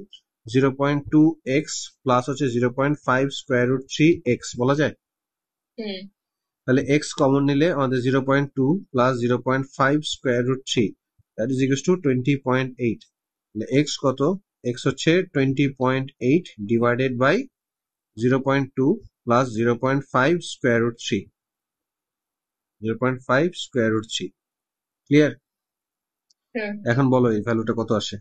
0.2 x plus হচ্ছে 0.5 স্কয়ার রুট 3 এক্স, বলা যায়? হুম, তাহলে এক্স কমন নিলে আমাদের 0.2 plus 0.5 square root 3, that is equal to 20.8। তাহলে এক্স কত? এক্স হচ্ছে 20.8 divided by 0.2 plus 0.5 square root 3, 0.5 square root 3, clear? হ্যাঁ। এখন বলো এই ভ্যালুটা কত আসে?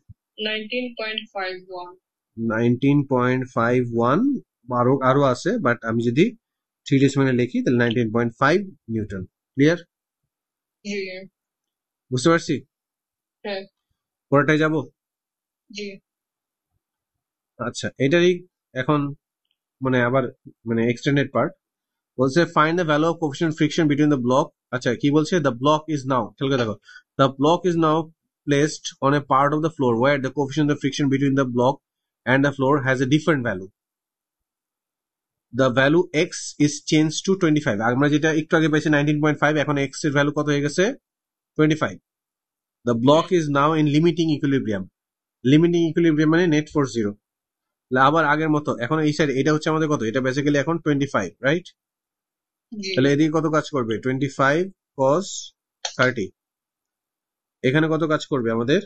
19.51, 19.51, আরো আছে, বাট আমি যদি 3 ডেসিমালে লিখি তাহলে 19.5 নিউটন, ক্লিয়ার? জি। বুঝতে পারছি? হ্যাঁ, পরেরটায় যাব। জি। আচ্ছা, এটারই এখন মানে আবার মানে এক্সটেন্ডেড পার্ট বলছে find the value of coefficient friction between the block. আচ্ছা, কি বলছে? দ্য ব্লক ইজ নাও, খেয়াল করে দেখো, the block is now placed on a part of the floor where the coefficient of friction between the block and the floor has a different value. The value x is changed to 25. আমরা যেটা একটু আগে পাইছি 19.5, এখন x এর value কত হয়ে গেছে 25. The block is now in limiting equilibrium. Limiting equilibrium মানে net force 0. আবার আগের মতো এখন এই সাইড এটা হচ্ছে আমাদের কত, এটা বেসিক্যালি এখন 25, রাইট? জি। তাহলে এদিকে কত কাজ করবে 25 cos 30, এখানে কত কাজ করবে আমাদের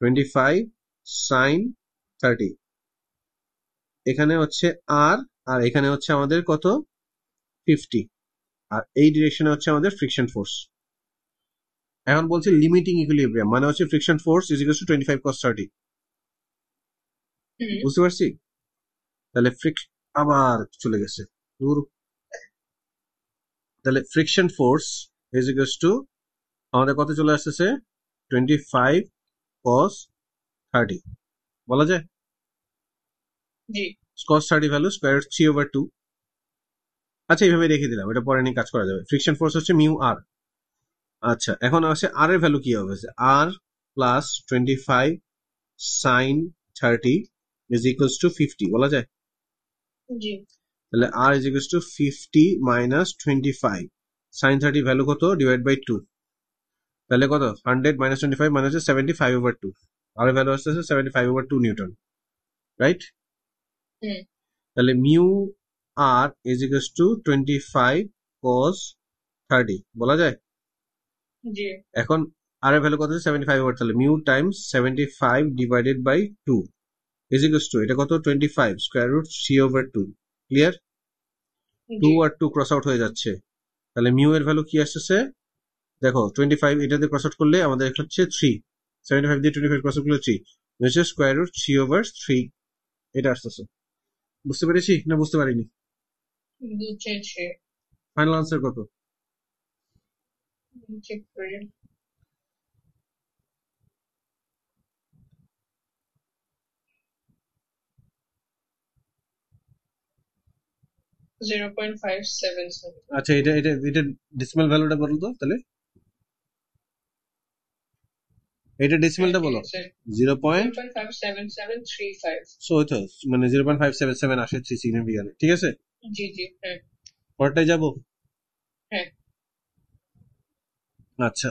25 sin 30, এখানে হচ্ছে আর, আর এখানে হচ্ছে আমাদের কত 50, আর এই ডিরেকশনে হচ্ছে আমাদের ফ্রিকশন ফোর্স। এখন বলছে লিমিটিং ইকুইলিব্রিয়াম মানে হচ্ছে friction force is equal two 25 cos 30, হুম, বুঝতে পারছি? তাহলে আবার চলে গেছে দূর। তাহলে friction force is equal to আমাদের কত চলে আসতেছে 25 cos 30, বলা যায়? জি। cos 30 ভ্যালু স্কয়ার রুট 3/2, আচ্ছা এইভাবে রেখে দিলাম, এটা পরে নিয়ে কাজ করা যাবে। ফ্রিকশন ফোর্স হচ্ছে মিউ আর। আচ্ছা এখন আসে আর এর ভ্যালু কি হবে, R plus 25 sine 30 is equals to 50 বলা যায়। জি তাহলে R is equals to 50 minus 25 sine 30 value কত ডিভাইড বাই 2, তাহলে কত 100 মাইনাস 25 মানে হচ্ছে 75/2, আর এর ভ্যালু আসছে 75/2 নিউটন, রাইট। হুম তাহলে mu R is equals to 25 cos 30 বলা যায়। জি এখন আর এর ভ্যালু কত 75/, তাহলে mu times 75 divided by 2 is equals to এটা কত 25 স্কয়ার রুট 3/2, ক্লিয়ার। 2 জি আর 2 ক্রস আউট হয়ে যাচ্ছে, তাহলে মিউ এর ভ্যালু কি আসছে দেখো 25 এটাতে ক্রস আউট করলে আমাদের হচ্ছে 3, 75 দিয়ে 25 ক্রস আউট করলে 3 হচ্ছে স্কয়ার রুট 3/3, এটা আসতেছে। বুঝতে পেরেছি না বুঝতে পারিনি? বুঝেছি। ফাইনাল আনসার কত? চেক করি। 0.577। আচ্ছা এটা এটা এটা ডেসিমাল ভ্যালুটা বলো তো তাহলে, এটা ডেসিমালটা ঠিক বলো। আছে, 0. 0.57735। সো হইতো মানে 0.577 আসে 3 সিগনিফিক্যান্ট, ঠিক আছে। জি জি হ্যাঁ পরেরটাই যাবো। হ্যাঁ আচ্ছা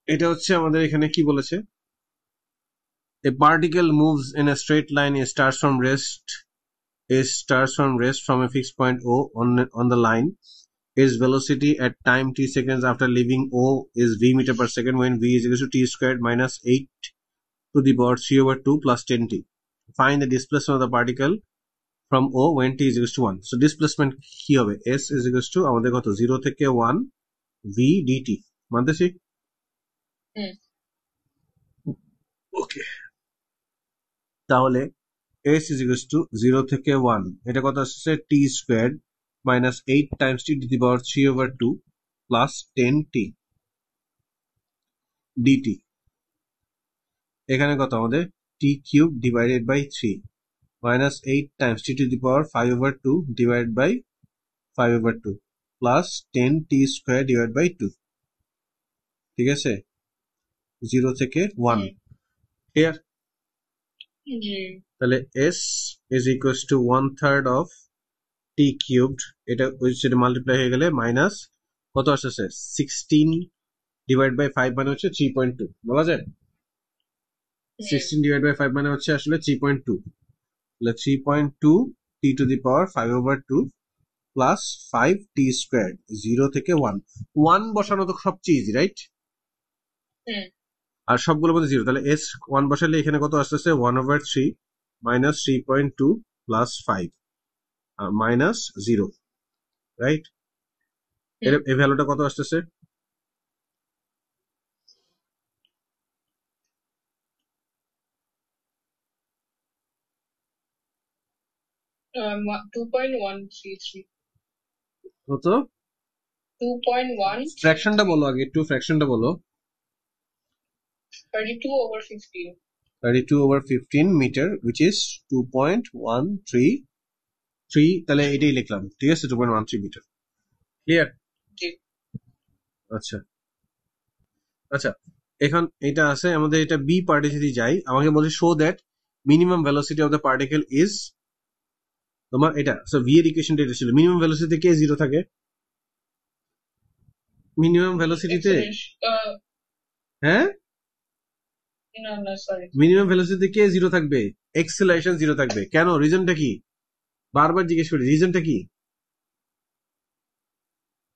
এটা হচ্ছে আমাদের এখানে কি বলেছে, a particle moves in a straight line, it starts from rest from a fixed point O on the line. Its velocity at time t seconds after leaving O is v meter per second when v is equal to t squared minus 8 to the power 3/2 plus 10t. Find the displacement of the particle from O when t is equal to 1. So displacement কি হবে, s is equal to আমাদের কত 0 থেকে 1 v dt মানতেছি। হুম ওকে তাহলে s is equal to 0 থেকে 1, এটা কত আসছে t squared minus 8 times t to the power 3/2 plus 10t dt, এখানে কত আমাদের t cube divided by 3 minus 8 times t to the power 5/2 divided by 5/2 plus 10t square divided by 2, ঠিক আছে 0 থেকে 1, হুম ক্লিয়ার। জি তাহলে s is equals to 1/3 of t cubed, এটা ওই সাথে মাল্টিপ্লাই হয়ে গেলে মাইনাস কত আসছে 16 ডিভাইড বাই 5 মানে হচ্ছে 3.2 বলা যায়। 16 ডিভাইড বাই 5 মানে হচ্ছে আসলে 3.2, তাহলে 3.2 t to the power 5/2 plus 5t square 0 থেকে 1, 1 বসানো তো সবচেয়ে ইজি রাইট, হুম আর সবগুলোর মধ্যে 0, তাহলে s 1 বসালে এখানে কত আসতেছে 1/3 মাইনাস 3.2 প্লাস 5 মাইনাস 0, রাইট। এর এই ভ্যালুটা কত আসতেছে 2.133। কত 2.1 ফ্র্যাকশনটা বলো আগে একটু, ফ্র্যাকশনটা বলো। 32/15। 32/15 মিটার which is 2.133, তাহলে এটাই লিখলাম, ঠিক আছে 2.13 মিটার, ক্লিয়ার। জি আচ্ছা আচ্ছা এখন এটা আছে আমাদের, এটা বি পার্টে যদি যাই আমাকে বলছে show that minimum velocity of the particle is, তোমার এটা সো ভি এর ইকুয়েশনটা এটা ছিল, মিনিমাম ভেলোসিটি কে জিরো থাকে, মিনিমাম ভেলোসিটিতে, হ্যাঁ না না সরি মিনিমাম ভেলোসিটি কে জিরো থাকবে, এক্সেলারেশন জিরো থাকবে, কেন রিজনটা কি, বারবার জিজ্ঞেস করি রিজনটা কি।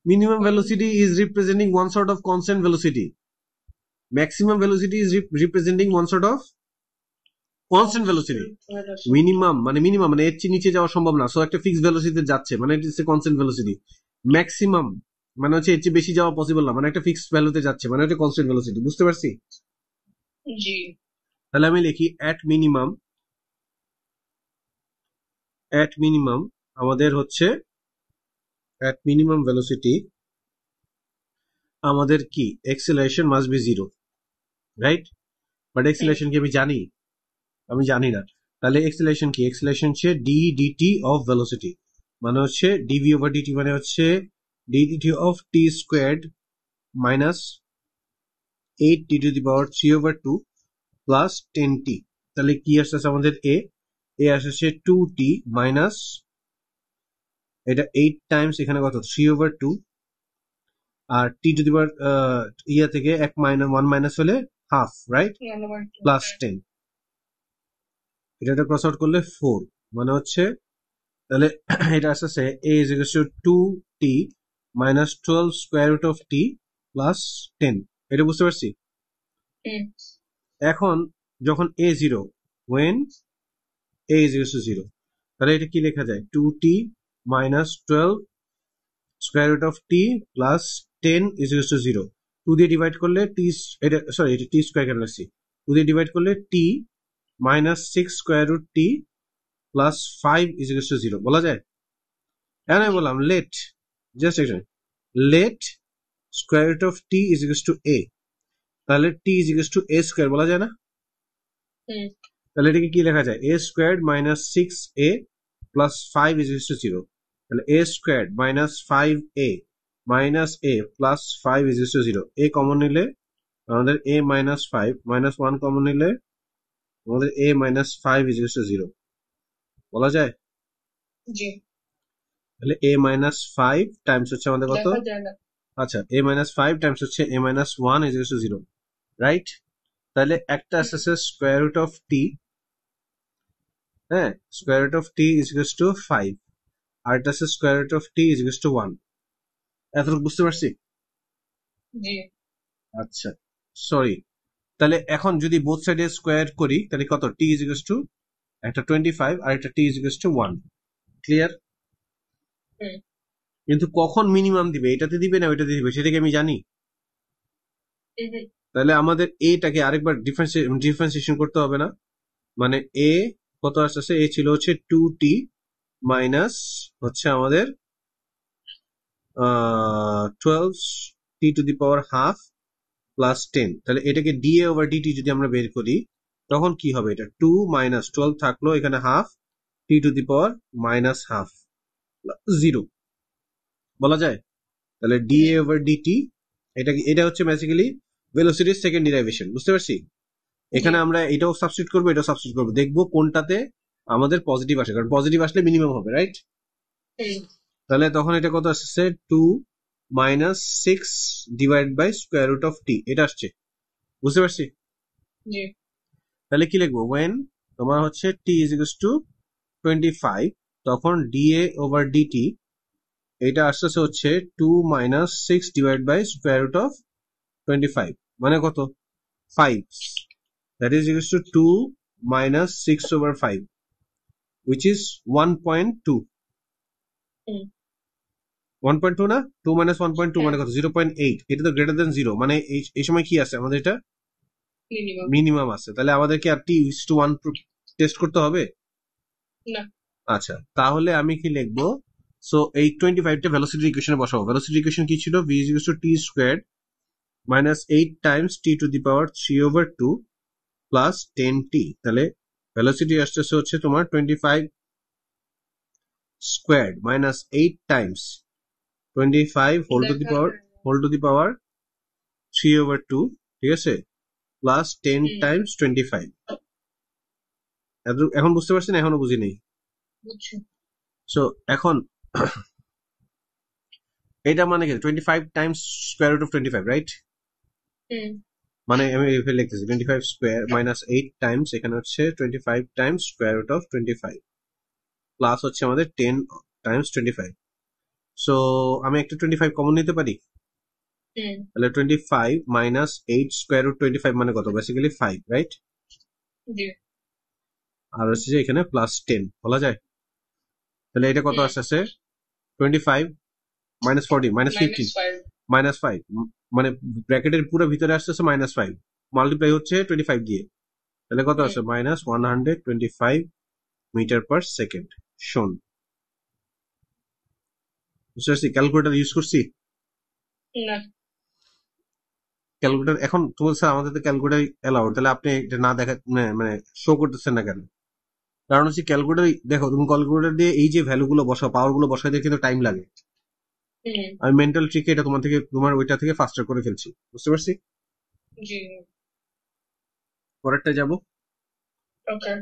Minimum velocity is representing one sort of constant velocity. Maximum velocity is representing one sort of constant velocity. Minimum মানে এর চেয়ে নিচে যাওয়া সম্ভব না, সো একটা ফিক্সড ভেলোসিটিতে যাচ্ছে মানে it is a constant velocity. Maximum মানে হচ্ছে এর চেয়ে বেশি যাওয়া পসিবল না, মানে একটা ফিক্সড ভ্যালুতে যাচ্ছে মানে একটা কনস্ট্যান্ট ভেলোসিটি, বুঝতে পারছি। জি তাহলে আমি লিখি অ্যাট মিনিমাম আমাদের হচ্ছে অ্যাট মিনিমাম ভেলোসিটি আমাদের কি acceleration must be zero, right. But acceleration কি আমি জানি না, তাহলে এক্সেলারেশন কি, এক্সেলারেশন হচ্ছে ডি ডিটি অফ ভেলোসিটি, মানে হচ্ছে ডিভি ওভার ডিটি মানে হচ্ছে DT of T squared minus 8 T to the power 3 over 2 plus 10 T. তাহলে কি আসছে আমাদের এ আসছে 2 টি মাইনাস এটা 8 টাইমস এখানে কত 3 over 2 R T to the পাওয়ার ইয়া থেকে 1 মাইনাস হলে হাফ রাইট 1/2 প্লাস 10 এটা ক্রস আউট করলে 4 মানে হচ্ছে তাহলে এটা আসছে a is equal to 2t minus 12 square root of t plus 10 এটা বুঝতে পারছি। হুম এখন যখন a zero when a is equal to 0 তাহলে এটা কি লেখা যায় 2t minus 12 square root of t plus 10 is equal to 0 2 দিয়ে ডিভাইড করলে টি এটা সরি এটা টি স্কোয়ার কেন লিখছি 2 দিয়ে ডিভাইড করলে t minus 6 square root t plus 5 is equal to 0 বলা যায়। এখন আমি বললাম লেট জাস্ট একটা let square root of T is equal to a তাহলে t is equal to a square বলা যায় না। হুম তাহলে এটাকে কি লেখা যায় a square minus 6a plus 5 is equal to 0 তাহলে a square minus 5a minus a plus 5 is equal to 0 a common নিলে আমাদের a মাইনাস 5 মাইনাস 1 কমন নিলে আমাদের a minus 5 is equal to 0 বলা যায়। জি তাহলে a মাইনাস 5 টাইমস হচ্ছে আমাদের কত লেখা যায় না আচ্ছা a মাইনাস 5 টাইমস হচ্ছে a minus 1 is equal to 0 right. তাহলে একটা হুম আসছে স্কোয়ার রুট অফ টি হ্যাঁ square root of T is equal to 5 আর এটা আছে square root of T is equal to 1 এতটুকু বুঝতে পারছি। জি আচ্ছা সরি তাহলে এখন যদি বোথ সাইডে স্কোয়ার করি তাহলে কত টি ইজ ইকুয়াল টু একটা 25 আর একটা টি ইজ ইকুয়াল টু 1 ক্লিয়ার। হুম কিন্তু কখন মিনিমাম দিবে এটাতে দিবে না ওইটাতে দিবে সেটাকে আমি জানি। হুম তাহলে আমাদের এটাকে আরেকবার ডিফারেন্সিয়েশন করতে হবে না মানে এ কত আসছে এ ছিল হচ্ছে 2t মাইনাস হচ্ছে আমাদের 12 t to the power half plus 10 তাহলে এটাকে ডিএ ওভার ডিটি যদি আমরা বের করি তখন কি হবে এটা 2 মাইনাস 12 থাকলো এখানে half T to the power minus half 0 বলা যায়। তাহলে ডিএ হুম ওভার ডিটি এটা হচ্ছে বেসিক্যালি ভেলোসিটির সেকেন্ড ডিরাইভেশন বুঝতে পারছি। জি এখানে আমরা এটাও সাবস্টিটিউট করবো এটাও সাবস্টিটিউট করবো দেখবো কোনটাতে আমাদের পজিটিভ আসে কারণ পজিটিভ আসলে মিনিমাম হবে রাইট। হুম তাহলে তখন এটা কত আসছে 2 minus 6 divide by square root of t এটা আসছে বুঝতে পারছি। জি তাহলে কি লিখবো ওয়েন তোমার হচ্ছে টি ইজ ইকুয়াল টু 25 তখন ডিএ ওভার ডিটি এটা আসতেছে হচ্ছে 2 minus 6 divide by square root of 25 মানে কত 5 that is equal to 2 minus 6 over 5 which is 1.2 hmm 1.2 না 2 মাইনাস 1.2 হ্যাঁ মানে কত 0.8 এটা তো গ্রেটার দেন 0 মানে এই সময় কি আছে আমাদের এটা মিনিমাম মিনিমাম আছে তাহলে আমাদেরকে আর টি ইজ টু 1 টেস্ট করতে হবে। না আচ্ছা তাহলে আমি কি লিখবো সো এই 25টা ভেলোসিটি ইকুয়েশনে বসাবো ভেলোসিটি ইকুয়েশন কি ছিল v is equal to t squared minus 8 times t to the power 3 over 2 plus 10t তাহলে ভেলোসিটি আসতেছে হচ্ছে তোমার 25 squared minus 8 times 25 whole to the লেখা power যায় না whole to the power 3 over 2 ঠিক আছে প্লাস 10 হুম times 25 এখন বুঝতে পারছেন এখনো বুঝি নেই। বুঝছি সো এখন এটা মানে কি 25 times square root of 25 right হুম মানে আমি এভাবে লিখতেছি 25 স্কোয়ার মাইনাস 8 টাইমস এখানে হচ্ছে 25 times square root of 25 plus হচ্ছে আমাদের 10 টাইমস 25 সো আমি একটা 25 কমন নিতে পারি হুম তাহলে 25 মাইনাস 8 স্কোয়ার রুট 25 মানে কত বেসিক্যালি 5 রাইট জি আর হচ্ছে যে এখানে প্লাস 10 বলা যায়। তাহলে এটা কত হুম আসছে 25 মাইনাস 40 মাইনাস মাইনাস 15 5 মাইনাস 5 মানে ব্র্যাকেটের পুরো ভিতরে আসতেছে মাইনাস 5 মাল্টিপ্লাই হচ্ছে 25 দিয়ে তাহলে কত হুম আছে মাইনাস 125 মিটার পার সেকেন্ড শোন বুঝতে পারছি ক্যালকুলেটার ইউজ করছি না ক্যালকুলেটার এখন তোমার স্যার আমাদের তো ক্যালকুলেটার এলাউড তাহলে আপনি এটা না দেখা মানে শো করতেছেন না কেন কারণ হচ্ছে ক্যালকুলেটর, দেখো তুমি ক্যালকুলেটর দিয়ে এই যে ভ্যালু গুলো বসাও, পাওয়ার গুলো বসাইতে কিন্তু টাইম লাগে। আমি মেন্টাল ট্রিকে এটা তোমার ওইটা থেকে ফাস্টার করে ফেলছি, বুঝতে পারছি। জি। পরেরটা যাব। ওকে।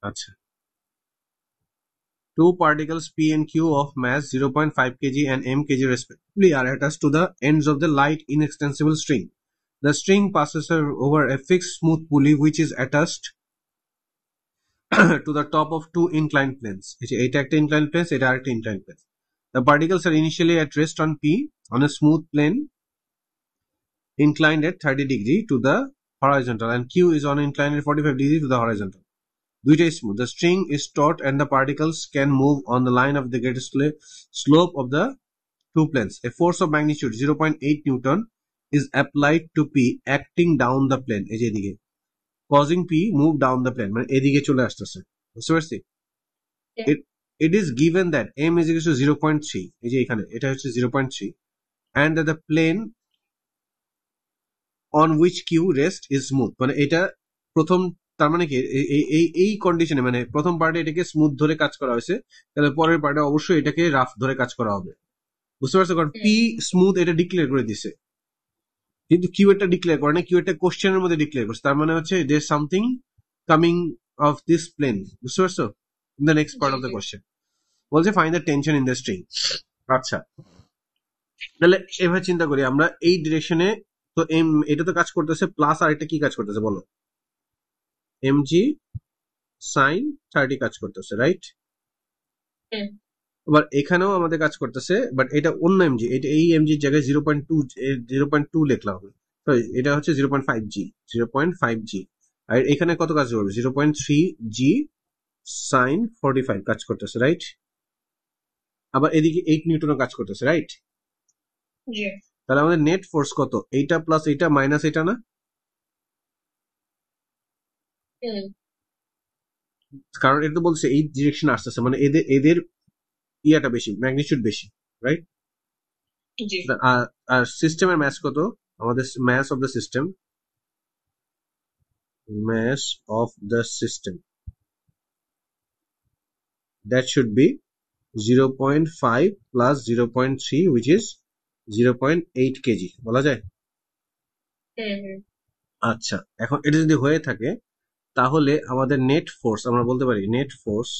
আচ্ছা, two particles P and Q of mass 0.5 kg and m kg respectively are attached to the ends of the light inextensible string. The string passes over a fixed smooth pulley which is attached to the top of two inclined planes. এটা একটা inclined plane, এটা আরেকটা inclined plane. The particles are initially at rest on P on a smooth plane inclined at 30 degree to the horizontal, and Q is on inclined at 45 degree to the horizontal. দুইটাই smooth. The string is taut and the particles can move on the line of the greatest slope of the two planes. A force of magnitude 0.8 Newton is applied to P acting down the plane, এই যে এদিকে, causing P move down the plane, মানে এদিকে চলে আসতেছে, বুঝতে পারছি। It is given that m is equal to 0.3, এই যে এখানে এটা হচ্ছে 0.3, and that the plane on which Q rest is smooth, মানে এটা প্রথম, তার মানে কি এই কন্ডিশনে, মানে প্রথম পার্টে এটাকে স্মুথ ধরে কাজ করা হয়েছে, তাহলে পরের পার্টে অবশ্যই এটাকে রাফ ধরে কাজ করা হবে, বুঝতে পারছো। কারণ পি স্মুথ এটা ডিক্লেয়ার করে দিছে, কিন্তু কিউ এটা ডিক্লেয়ার করে না, কিউ এটা কোশ্চেনের মধ্যে ডিক্লেয়ার করছে, তার মানে হচ্ছে there something coming off this plane, বুঝতে পারছো। In the next part of the question বলছে find the tension in the string. আচ্ছা, তাহলে এভাবে চিন্তা করি আমরা এই ডিরেকশনে, তো এম এটা তো কাজ করতেছে, প্লাস আর এটা কি কাজ করতেছে বলো, এম জি সাইন 30 কাজ করতেছে, রাইট। আবার এখানেও আমাদের কাজ করতেছে, বাট এটা অন্য এমজি, এটা এই এমজির জায়গায় 0.2 লিখলাম হবে, সরি এটা হচ্ছে 0.5 জি, 0.5 জি, আর এখানে কত কাজ করবে, 0.3 জি সাইন 45 কাজ করতেছে, রাইট। আবার এদিকে 8 নিউটনও কাজ করতেছে, রাইট। তাহলে আমাদের নেট ফোর্স কত, এইটা প্লাস এইটা মাইনাস এটা না, কারণ এটা তো বলছে এই ডিরেকশন আসতেছে, মানে এদের এদের ইয়াটা বেশি, ম্যাগনিটিউড বেশি, রাইট। আর সিস্টেমের ম্যাস কত, আমাদের mass of the system, mass of the system, that should be 0.5 plus 0.3 which is 0.8 kg বলা যায়। আচ্ছা, এখন এটা যদি হয়ে থাকে তাহলে আমাদের নেট ফোর্স আমরা বলতে পারি, net force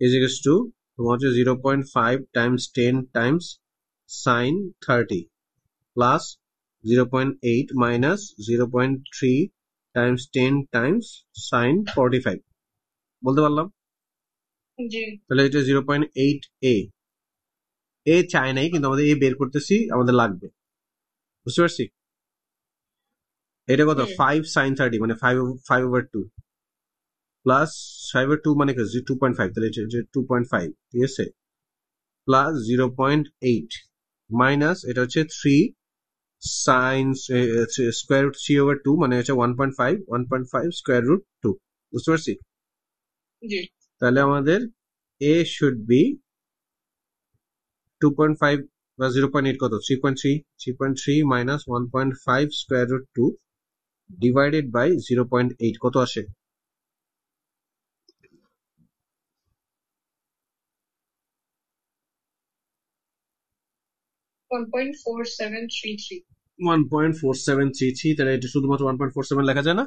is equals to তোমার হচ্ছে 0.5 times 10 times sin 30 plus 0.8 minus 0.3 times 10 times sin 45 বলতে পারলাম। তাহলে এটা 0.8 এ চাই নাই, কিন্তু আমাদের এ বের করতেছি, আমাদের লাগবে, বুঝতে পারছি। এটা কত, 5 sin 30 মানে 5/2 প্লাস 5/2 মানে 2.5, তাহলে এটা 2.5, ঠিক আছে, প্লাস 0.8 মাইনাস এটা হচ্ছে 3 sin স্কোয়ার রুট 3/2 মানে হচ্ছে 1.5 স্কোয়ার রুট 2, বুঝতে পারছি। তাহলে আমাদের এ শুড বি 2.5 plus 0.8 কত, 3.3 minus 1.5 square root 2 divided by 0.8 কত আসে, 1.4733, তাহলে এটা শুধুমাত্র 1.47 লেখা যায় না,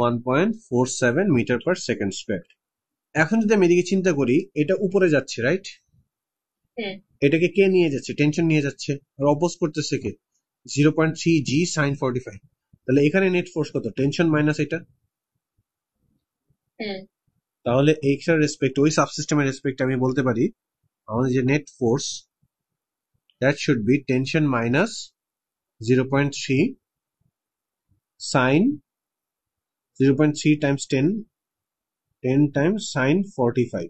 1.47 মিটার পার সেকেন্ড স্কোয়ার। এখন যদি আমি এদিকে চিন্তা করি, এটা উপরে যাচ্ছে, রাইট, এটাকে কে নিয়ে যাচ্ছে, টেনশন নিয়ে যাচ্ছে, আর অপোজ করতেছে কে, 0.3 জি সাইন 45, তাহলে এখানে নেট ফোর্স কত, টেনশন মাইনাস এটা, তাহলে এইটার রেসপেক্ট, ওই সাবসিস্টেমের রেসপেক্ট আমি বলতে পারি আমাদের যে net force, that should be tension minus 0.3 sine 0.3 times 10 times sine 45,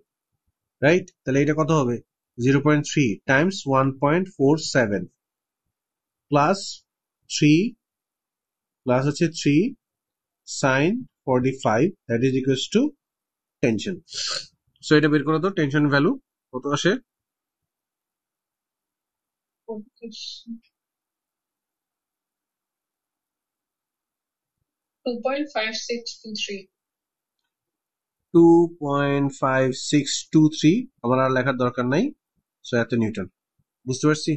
right. তাহলে এটা কত হবে, 0.3 টাইমস 1.47 প্লাস 3 প্লাস হচ্ছে 3 sine 45, that is equals to tension. So এটা বের করো তো, টেনশন ভ্যালু কত আসে, 2.5623. 2.5623 আমার আর লেখার দরকার নাই, সো এত নিউটন। বুঝতে পারছি?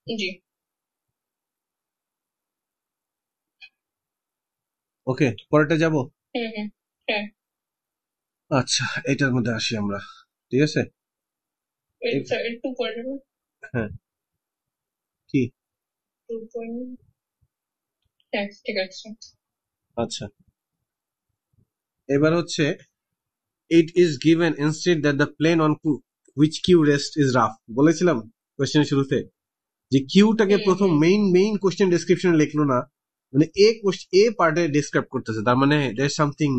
জি। ওকে, পরেরটা যাব। হ্যাঁ। আচ্ছা, এটার মধ্যে আসি আমরা, ঠিক আছে? একটু পরে হ্যাঁ, কি? 2. হ্যাঁ, ঠিক আছে। আচ্ছা, এবার হচ্ছে it is given instead that the plane on which Q rests is rough. বলেছিলাম কোশ্চেনের শুরুতে যে কিউটাকে প্রথম মেইন কোশ্চেন ডেসক্রিপশনে লিখলো না, মানে এ পার্টে ডেসক্রাইব করতেছে, তার মানে there is something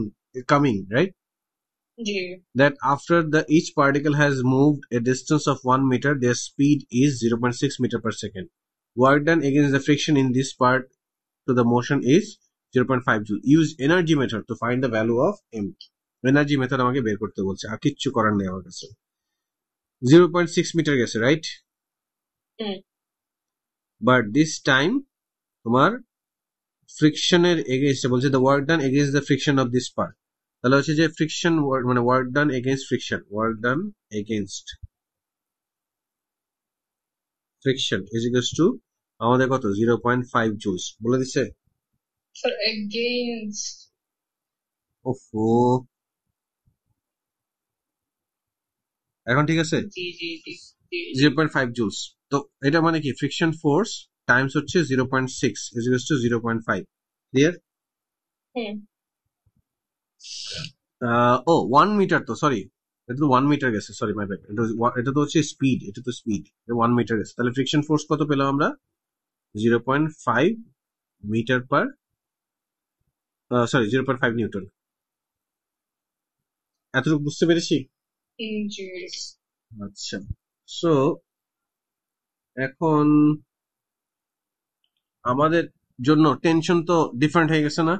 coming, right? G. That after each particle has moved a distance of 1 meter, their speed is 0.6 meter per second. Work done against the friction in this part to the motion is 0.5 joule. Use energy method to find the value of m. Energy method আমাকে বের করতে বলছে, আর কিচ্ছু করার নেই আমার কাছে। 0.6 metre গেছে, রাইট? বাট দিস টাইম তোমার ফ্রিকশনের এগেইনস্টে বলছে, the work done against the friction of this part. তাহলে হচ্ছে যে ফ্রিকশন মানে work done against friction, work done against friction is equals two আমাদের কত 0.5 জুলস বলে দিচ্ছে। স্যার এগেইনস্ট, ওফো, এখন ঠিক আছে? জি জি জি জি 0.5 জুলস। তো এটা মানে কি ফ্রিকশন ফোর্স টাইমস হচ্ছে 0.6 ইজ ইকুয়ালস টু 0.5। ক্লিয়ার? ও 1 মিটার, তো সরি, এটা তো 1 মিটার গেছে, সরি মাই ব্যাড। এটা তো হচ্ছে স্পিড, এটা তো স্পিড, 1 মিটার গেছে। তাহলে ফ্রিকশন ফোর্স কত পেলাম আমরা? 0.5 মিটার পার, সরি 0.5 নিউটন। এতটুকু বুঝতে পেরেছি? জি। আচ্ছা, সো এখন আমাদের জন্য টেনশন তো ডিফারেন্ট হয়ে গেছে না?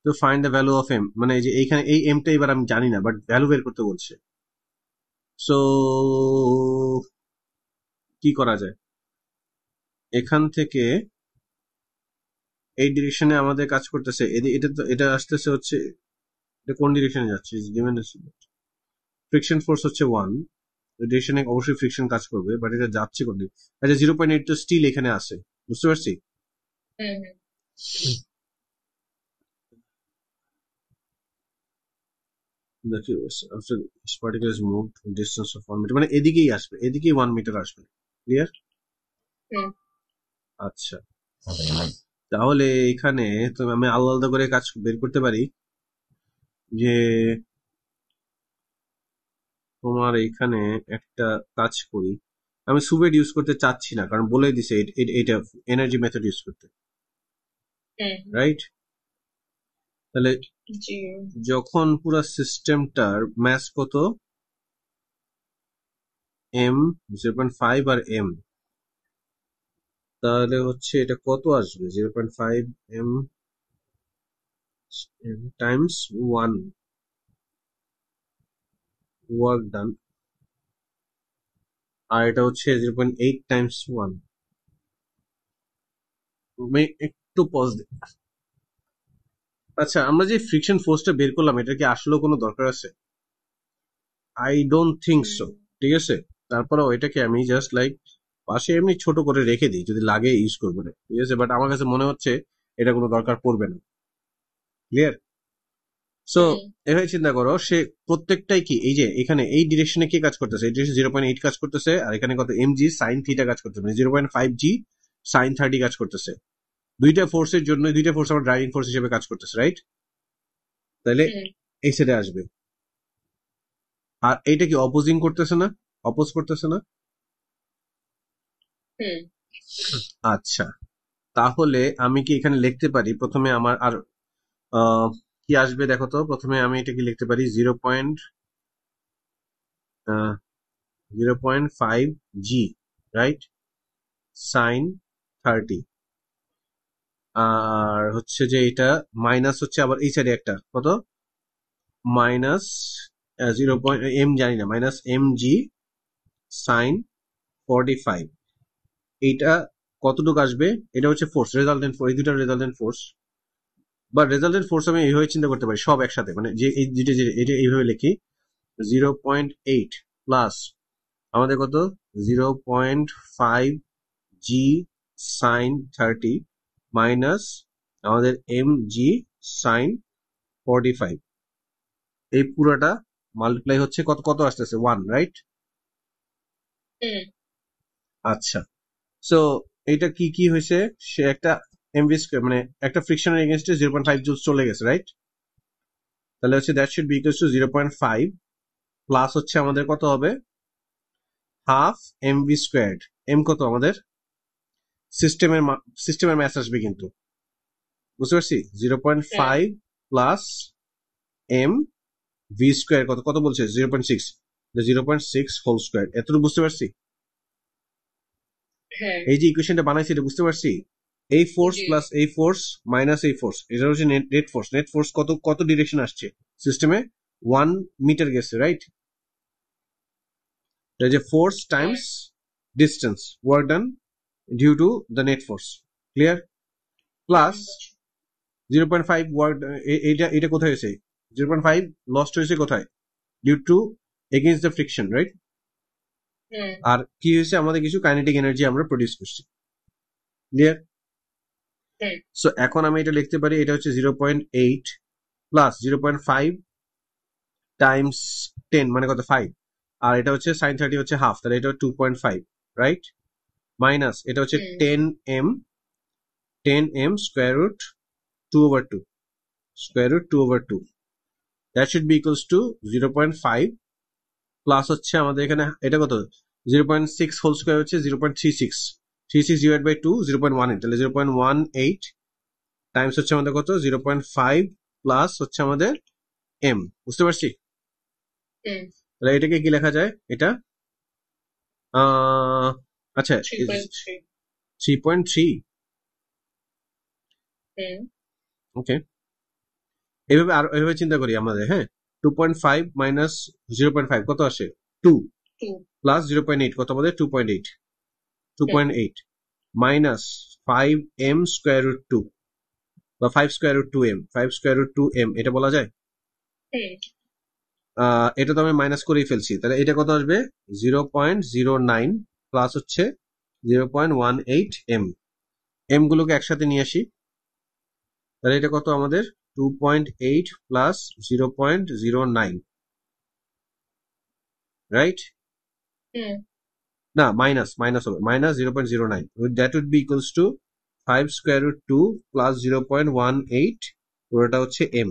তো find the value of M, মানে এই যে এইখানে এই এমটা এবার আমি জানি না, বাট ভ্যালু বের করতে বলছে। সো কি করা যায়? এখান থেকে এই ডিরেকশনে আমাদের কাজ করতেছে, এটা তো এটা আসতেছে হচ্ছে, এটা কোন ডিরেকশনে যাচ্ছে? ফ্রিকশন ফোর্স হচ্ছে 1, ডিরেকশনে অবশ্যই ফ্রিকশন কাজ করবে, বাট এটা যাচ্ছে কোন দিকে? আচ্ছা 0.8 তো স্টিল এখানে আছে, বুঝতে পারছি। After each particle is moved to a distance of 1 meter, মানে এদিকেই আসবে, এদিকেই 1 মিটার আসবে। ক্লিয়ার? আচ্ছা, তাহলে এখানে তো আমি আলাদা আলাদা করে কাজ বের করতে পারি, যে তোমার এখানে একটা কাজ করি, আমি সুবেড ইউজ করতে চাচ্ছি না, কারণ বলে দিছে এটা এনার্জি মেথড ইউজ করতে, রাইট? তাহলে যখন পুরো সিস্টেমটার ম্যাস কত, এম 0.5 আর এম, তাহলে হচ্ছে এটা কত আসবে? 0.5 এম টাইমস 1 ওয়ার্ক ডান, আর এটা হচ্ছে 0.8 টাইমস 1। একটু পজ দে। আচ্ছা, আমরা যে ফ্রিকশন ফোর্সটা বের করলাম, এটা কি আসলে কোনো দরকার আছে? আই ডোন্ট থিঙ্ক সো, ঠিক আছে? তারপরেও এটাকে আমি জাস্ট লাইক পাশে এমনি ছোট করে রেখে দিই, যদি লাগে ইউজ করবো না, ঠিক আছে? বাট আমার কাছে মনে হচ্ছে এটা কোনো দরকার পড়বে না। ক্লিয়ার? সো এভাবে চিন্তা করো, সে প্রত্যেকটাই কি এই যে এখানে এই ডিরেকশনে কি কাজ করতেছে? এই ডিরেকশনে 0.8 কাজ করতেছে, আর এখানে কত এম জি সাইন থিটা কাজ করতেছে, মানে 0.5 জি সাইন 30 কাজ করতেছে। দুইটা ফোর্সের জন্য, দুইটা ফোর্স আমার ড্রাইভিং ফোর্স হিসেবে কাজ করতেছে, রাইট? তাহলে এই সাইডে আসবে, আর এইটা কি অপোজিং করতেছে না? অপোজ করতেছে না? আচ্ছা, তাহলে আমি কি এখানে লিখতে পারি প্রথমে আমার, আর কি আসবে দেখো তো, প্রথমে আমি এটা কি লিখতে পারি? 0.5 জি, রাইট, সাইন 30, আর হচ্ছে যে এটা মাইনাস হচ্ছে আবার এই সাইডে একটা কত, মাইনাস 0. এম জানি না, মাইনাস এম জি সাইন 45, এইটা কতটুকু আসবে, এটা হচ্ছে ফোর্স, রেজাল্টেন্ট ফোর্স, এই দুটা রেজাল্টেন্ট ফোর্স বা রেজাল্টেন্ট ফোর্স আমি এইভাবে চিন্তা করতে পারি সব একসাথে, মানে যে এই যেটা এটা এইভাবে লিখি 0.8 প্লাস আমাদের কত 0.5 জি সাইন 30 মাইনাস আমাদের এম জি সাইন 45, এই পুরোটা মাল্টিপ্লাই হচ্ছে কত কত আসতেছে 1, রাইট? আচ্ছা, সো এটা কি কি হয়েছে, সে একটা এমভি স্কয়ার মানে একটা ফ্রিকশনের এগেইনস্টে 0.5 জুলস চলে গেছে, রাইট? তাহলে হচ্ছে that should B equals to 0.5 plus হচ্ছে আমাদের কত হবে হাফ এমভি স্কয়ার্ড। এম কত আমাদের সিস্টেমের ম্যাথ আসবে কিন্তু, বুঝতে পারছি? 0.5 প্লাস এম ভি স্কয়ার কত কত বলছে 0.6, 0.6 হোল স্কয়ার, এতটুকু বুঝতে পারছি? এই যে ইকুয়েশনটা বানাইছি এটা বুঝতে পারছি? এই ফোর্স প্লাস এই ফোর্স মাইনাস এই ফোর্স, এটা হচ্ছে নেট ফোর্স। নেট ফোর্স কত কত ডিরেকশন আসছে সিস্টেমে, 1 মিটার গেছে, right? There is a force times distance work done due to the net force, clear? Plus 0.5 work, এটা কোথায় হয়েছে 0.5 লস্ট হয়েছে কোথায়, due to against the friction, right? আর কি হয়েছে, আমাদের কিছু কাইনেটিক এনার্জি আমরা প্রডিউস করছি, ক্লিয়ার? সো এখন আমি এটা লিখতে পারি, এটা হচ্ছে 0.8 প্লাস 0.5 টাইমস 10 মানে কত 5, আর এটা হচ্ছে সাইন 30 হচ্ছে হাফ, তাহলে এটা 2.5, রাইট? মাইনাস এটা হচ্ছে 10m square root 2 over 2 square root 2 over 2, that should be equals to 0.5 plus হচ্ছে আমাদের এখানে এটা কত 0.6 হোল স্কয়ার হচ্ছে 0.36, 36 divided by 2 0.18, তাহলে 0.18 টাইমস হচ্ছে আমাদের কত 0.5 প্লাস হচ্ছে আমাদের m, বুঝতে পারছি? তাহলে এটাকে কি লেখা যায়, এটা আচ্ছা 3.3, ওকে, এইভাবে আর এইভাবে চিন্তা করি আমাদের, হ্যাঁ 2.5 মাইনাস 0.5 কত আসে 2 প্লাস 0.8 কত আমাদের 2.8 মাইনাস 5m স্কয়ার রুট 2 বা 5 square root 2m, 5 square root 2m, এটা বলা যায়? এটা তো আমি মাইনাস করেই ফেলছি, তাহলে এটা কত আসবে 0.09 প্লাস হচ্ছে 0.18m, m গুলোকে একসাথে নিয়ে আসি, তাহলে এটা কত আমাদের 2.8 প্লাস 0.09, রাইট? না মাইনাস হবে, minus 0.09, that would be equals to 5 square root 2 plus 0.18, পুরোটা হচ্ছে m,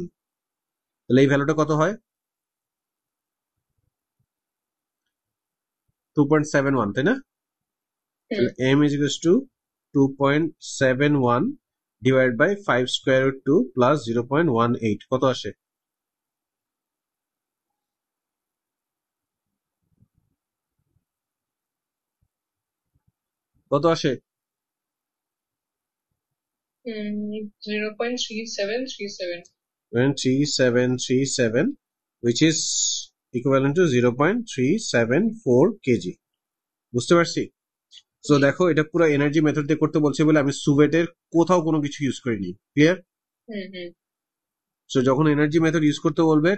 তাহলে এই ভ্যালুটা কত হয় 2.71, তাই না? তাহলে m is equals to 2.71 divided by 5 square root 2 plus 0.18, কত আসে? কত আসে? 0.3737, which is equivalent to 0.374 kg, বুঝতে পারছি? সো দেখো এটা পুরো এনার্জি মেথড দিয়ে করতে বলছে বলে আমি সুভেটের কোথাও কোনো কিছু ইউজ করিনি, ক্লিয়ার? সো যখন এনার্জি মেথড ইউজ করতে বলবে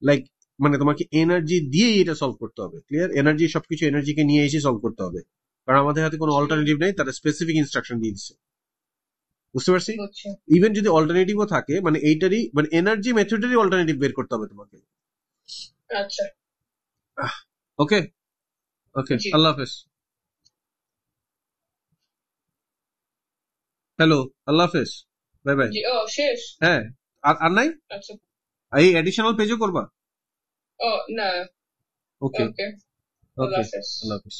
লাইক মানে তোমাকে এনার্জি দিয়েই এটা সলভ করতে হবে, ক্লিয়ার? এনার্জি সবকিছু এনার্জিকে নিয়ে এসে সলভ করতে হবে, কারণ আমাদের হাতে কোনো অল্টারনেটিভ নেই, তারা স্পেসিফিক ইনস্ট্রাকশন দিয়ে দিচ্ছে, বুঝতে পারছি? ইভেন যদি অল্টারনেটিভও থাকে মানে এইটারই মানে এনার্জি মেথডেরই অল্টারনেটিভ বের করতে হবে তোমাকে। আচ্ছা ওকে ওকে, আল্লাহ হাফেজ, হ্যালো, আল্লাহ হাফেজ, বাই বাই। শেষ? হ্যাঁ, আর নাই? আচ্ছা, এই অ্যাডিশনাল পেজও করবা? না, ওকে ওকে, ওকে, আল্লাহ হাফেজ। আল্লাহ হাফেজ।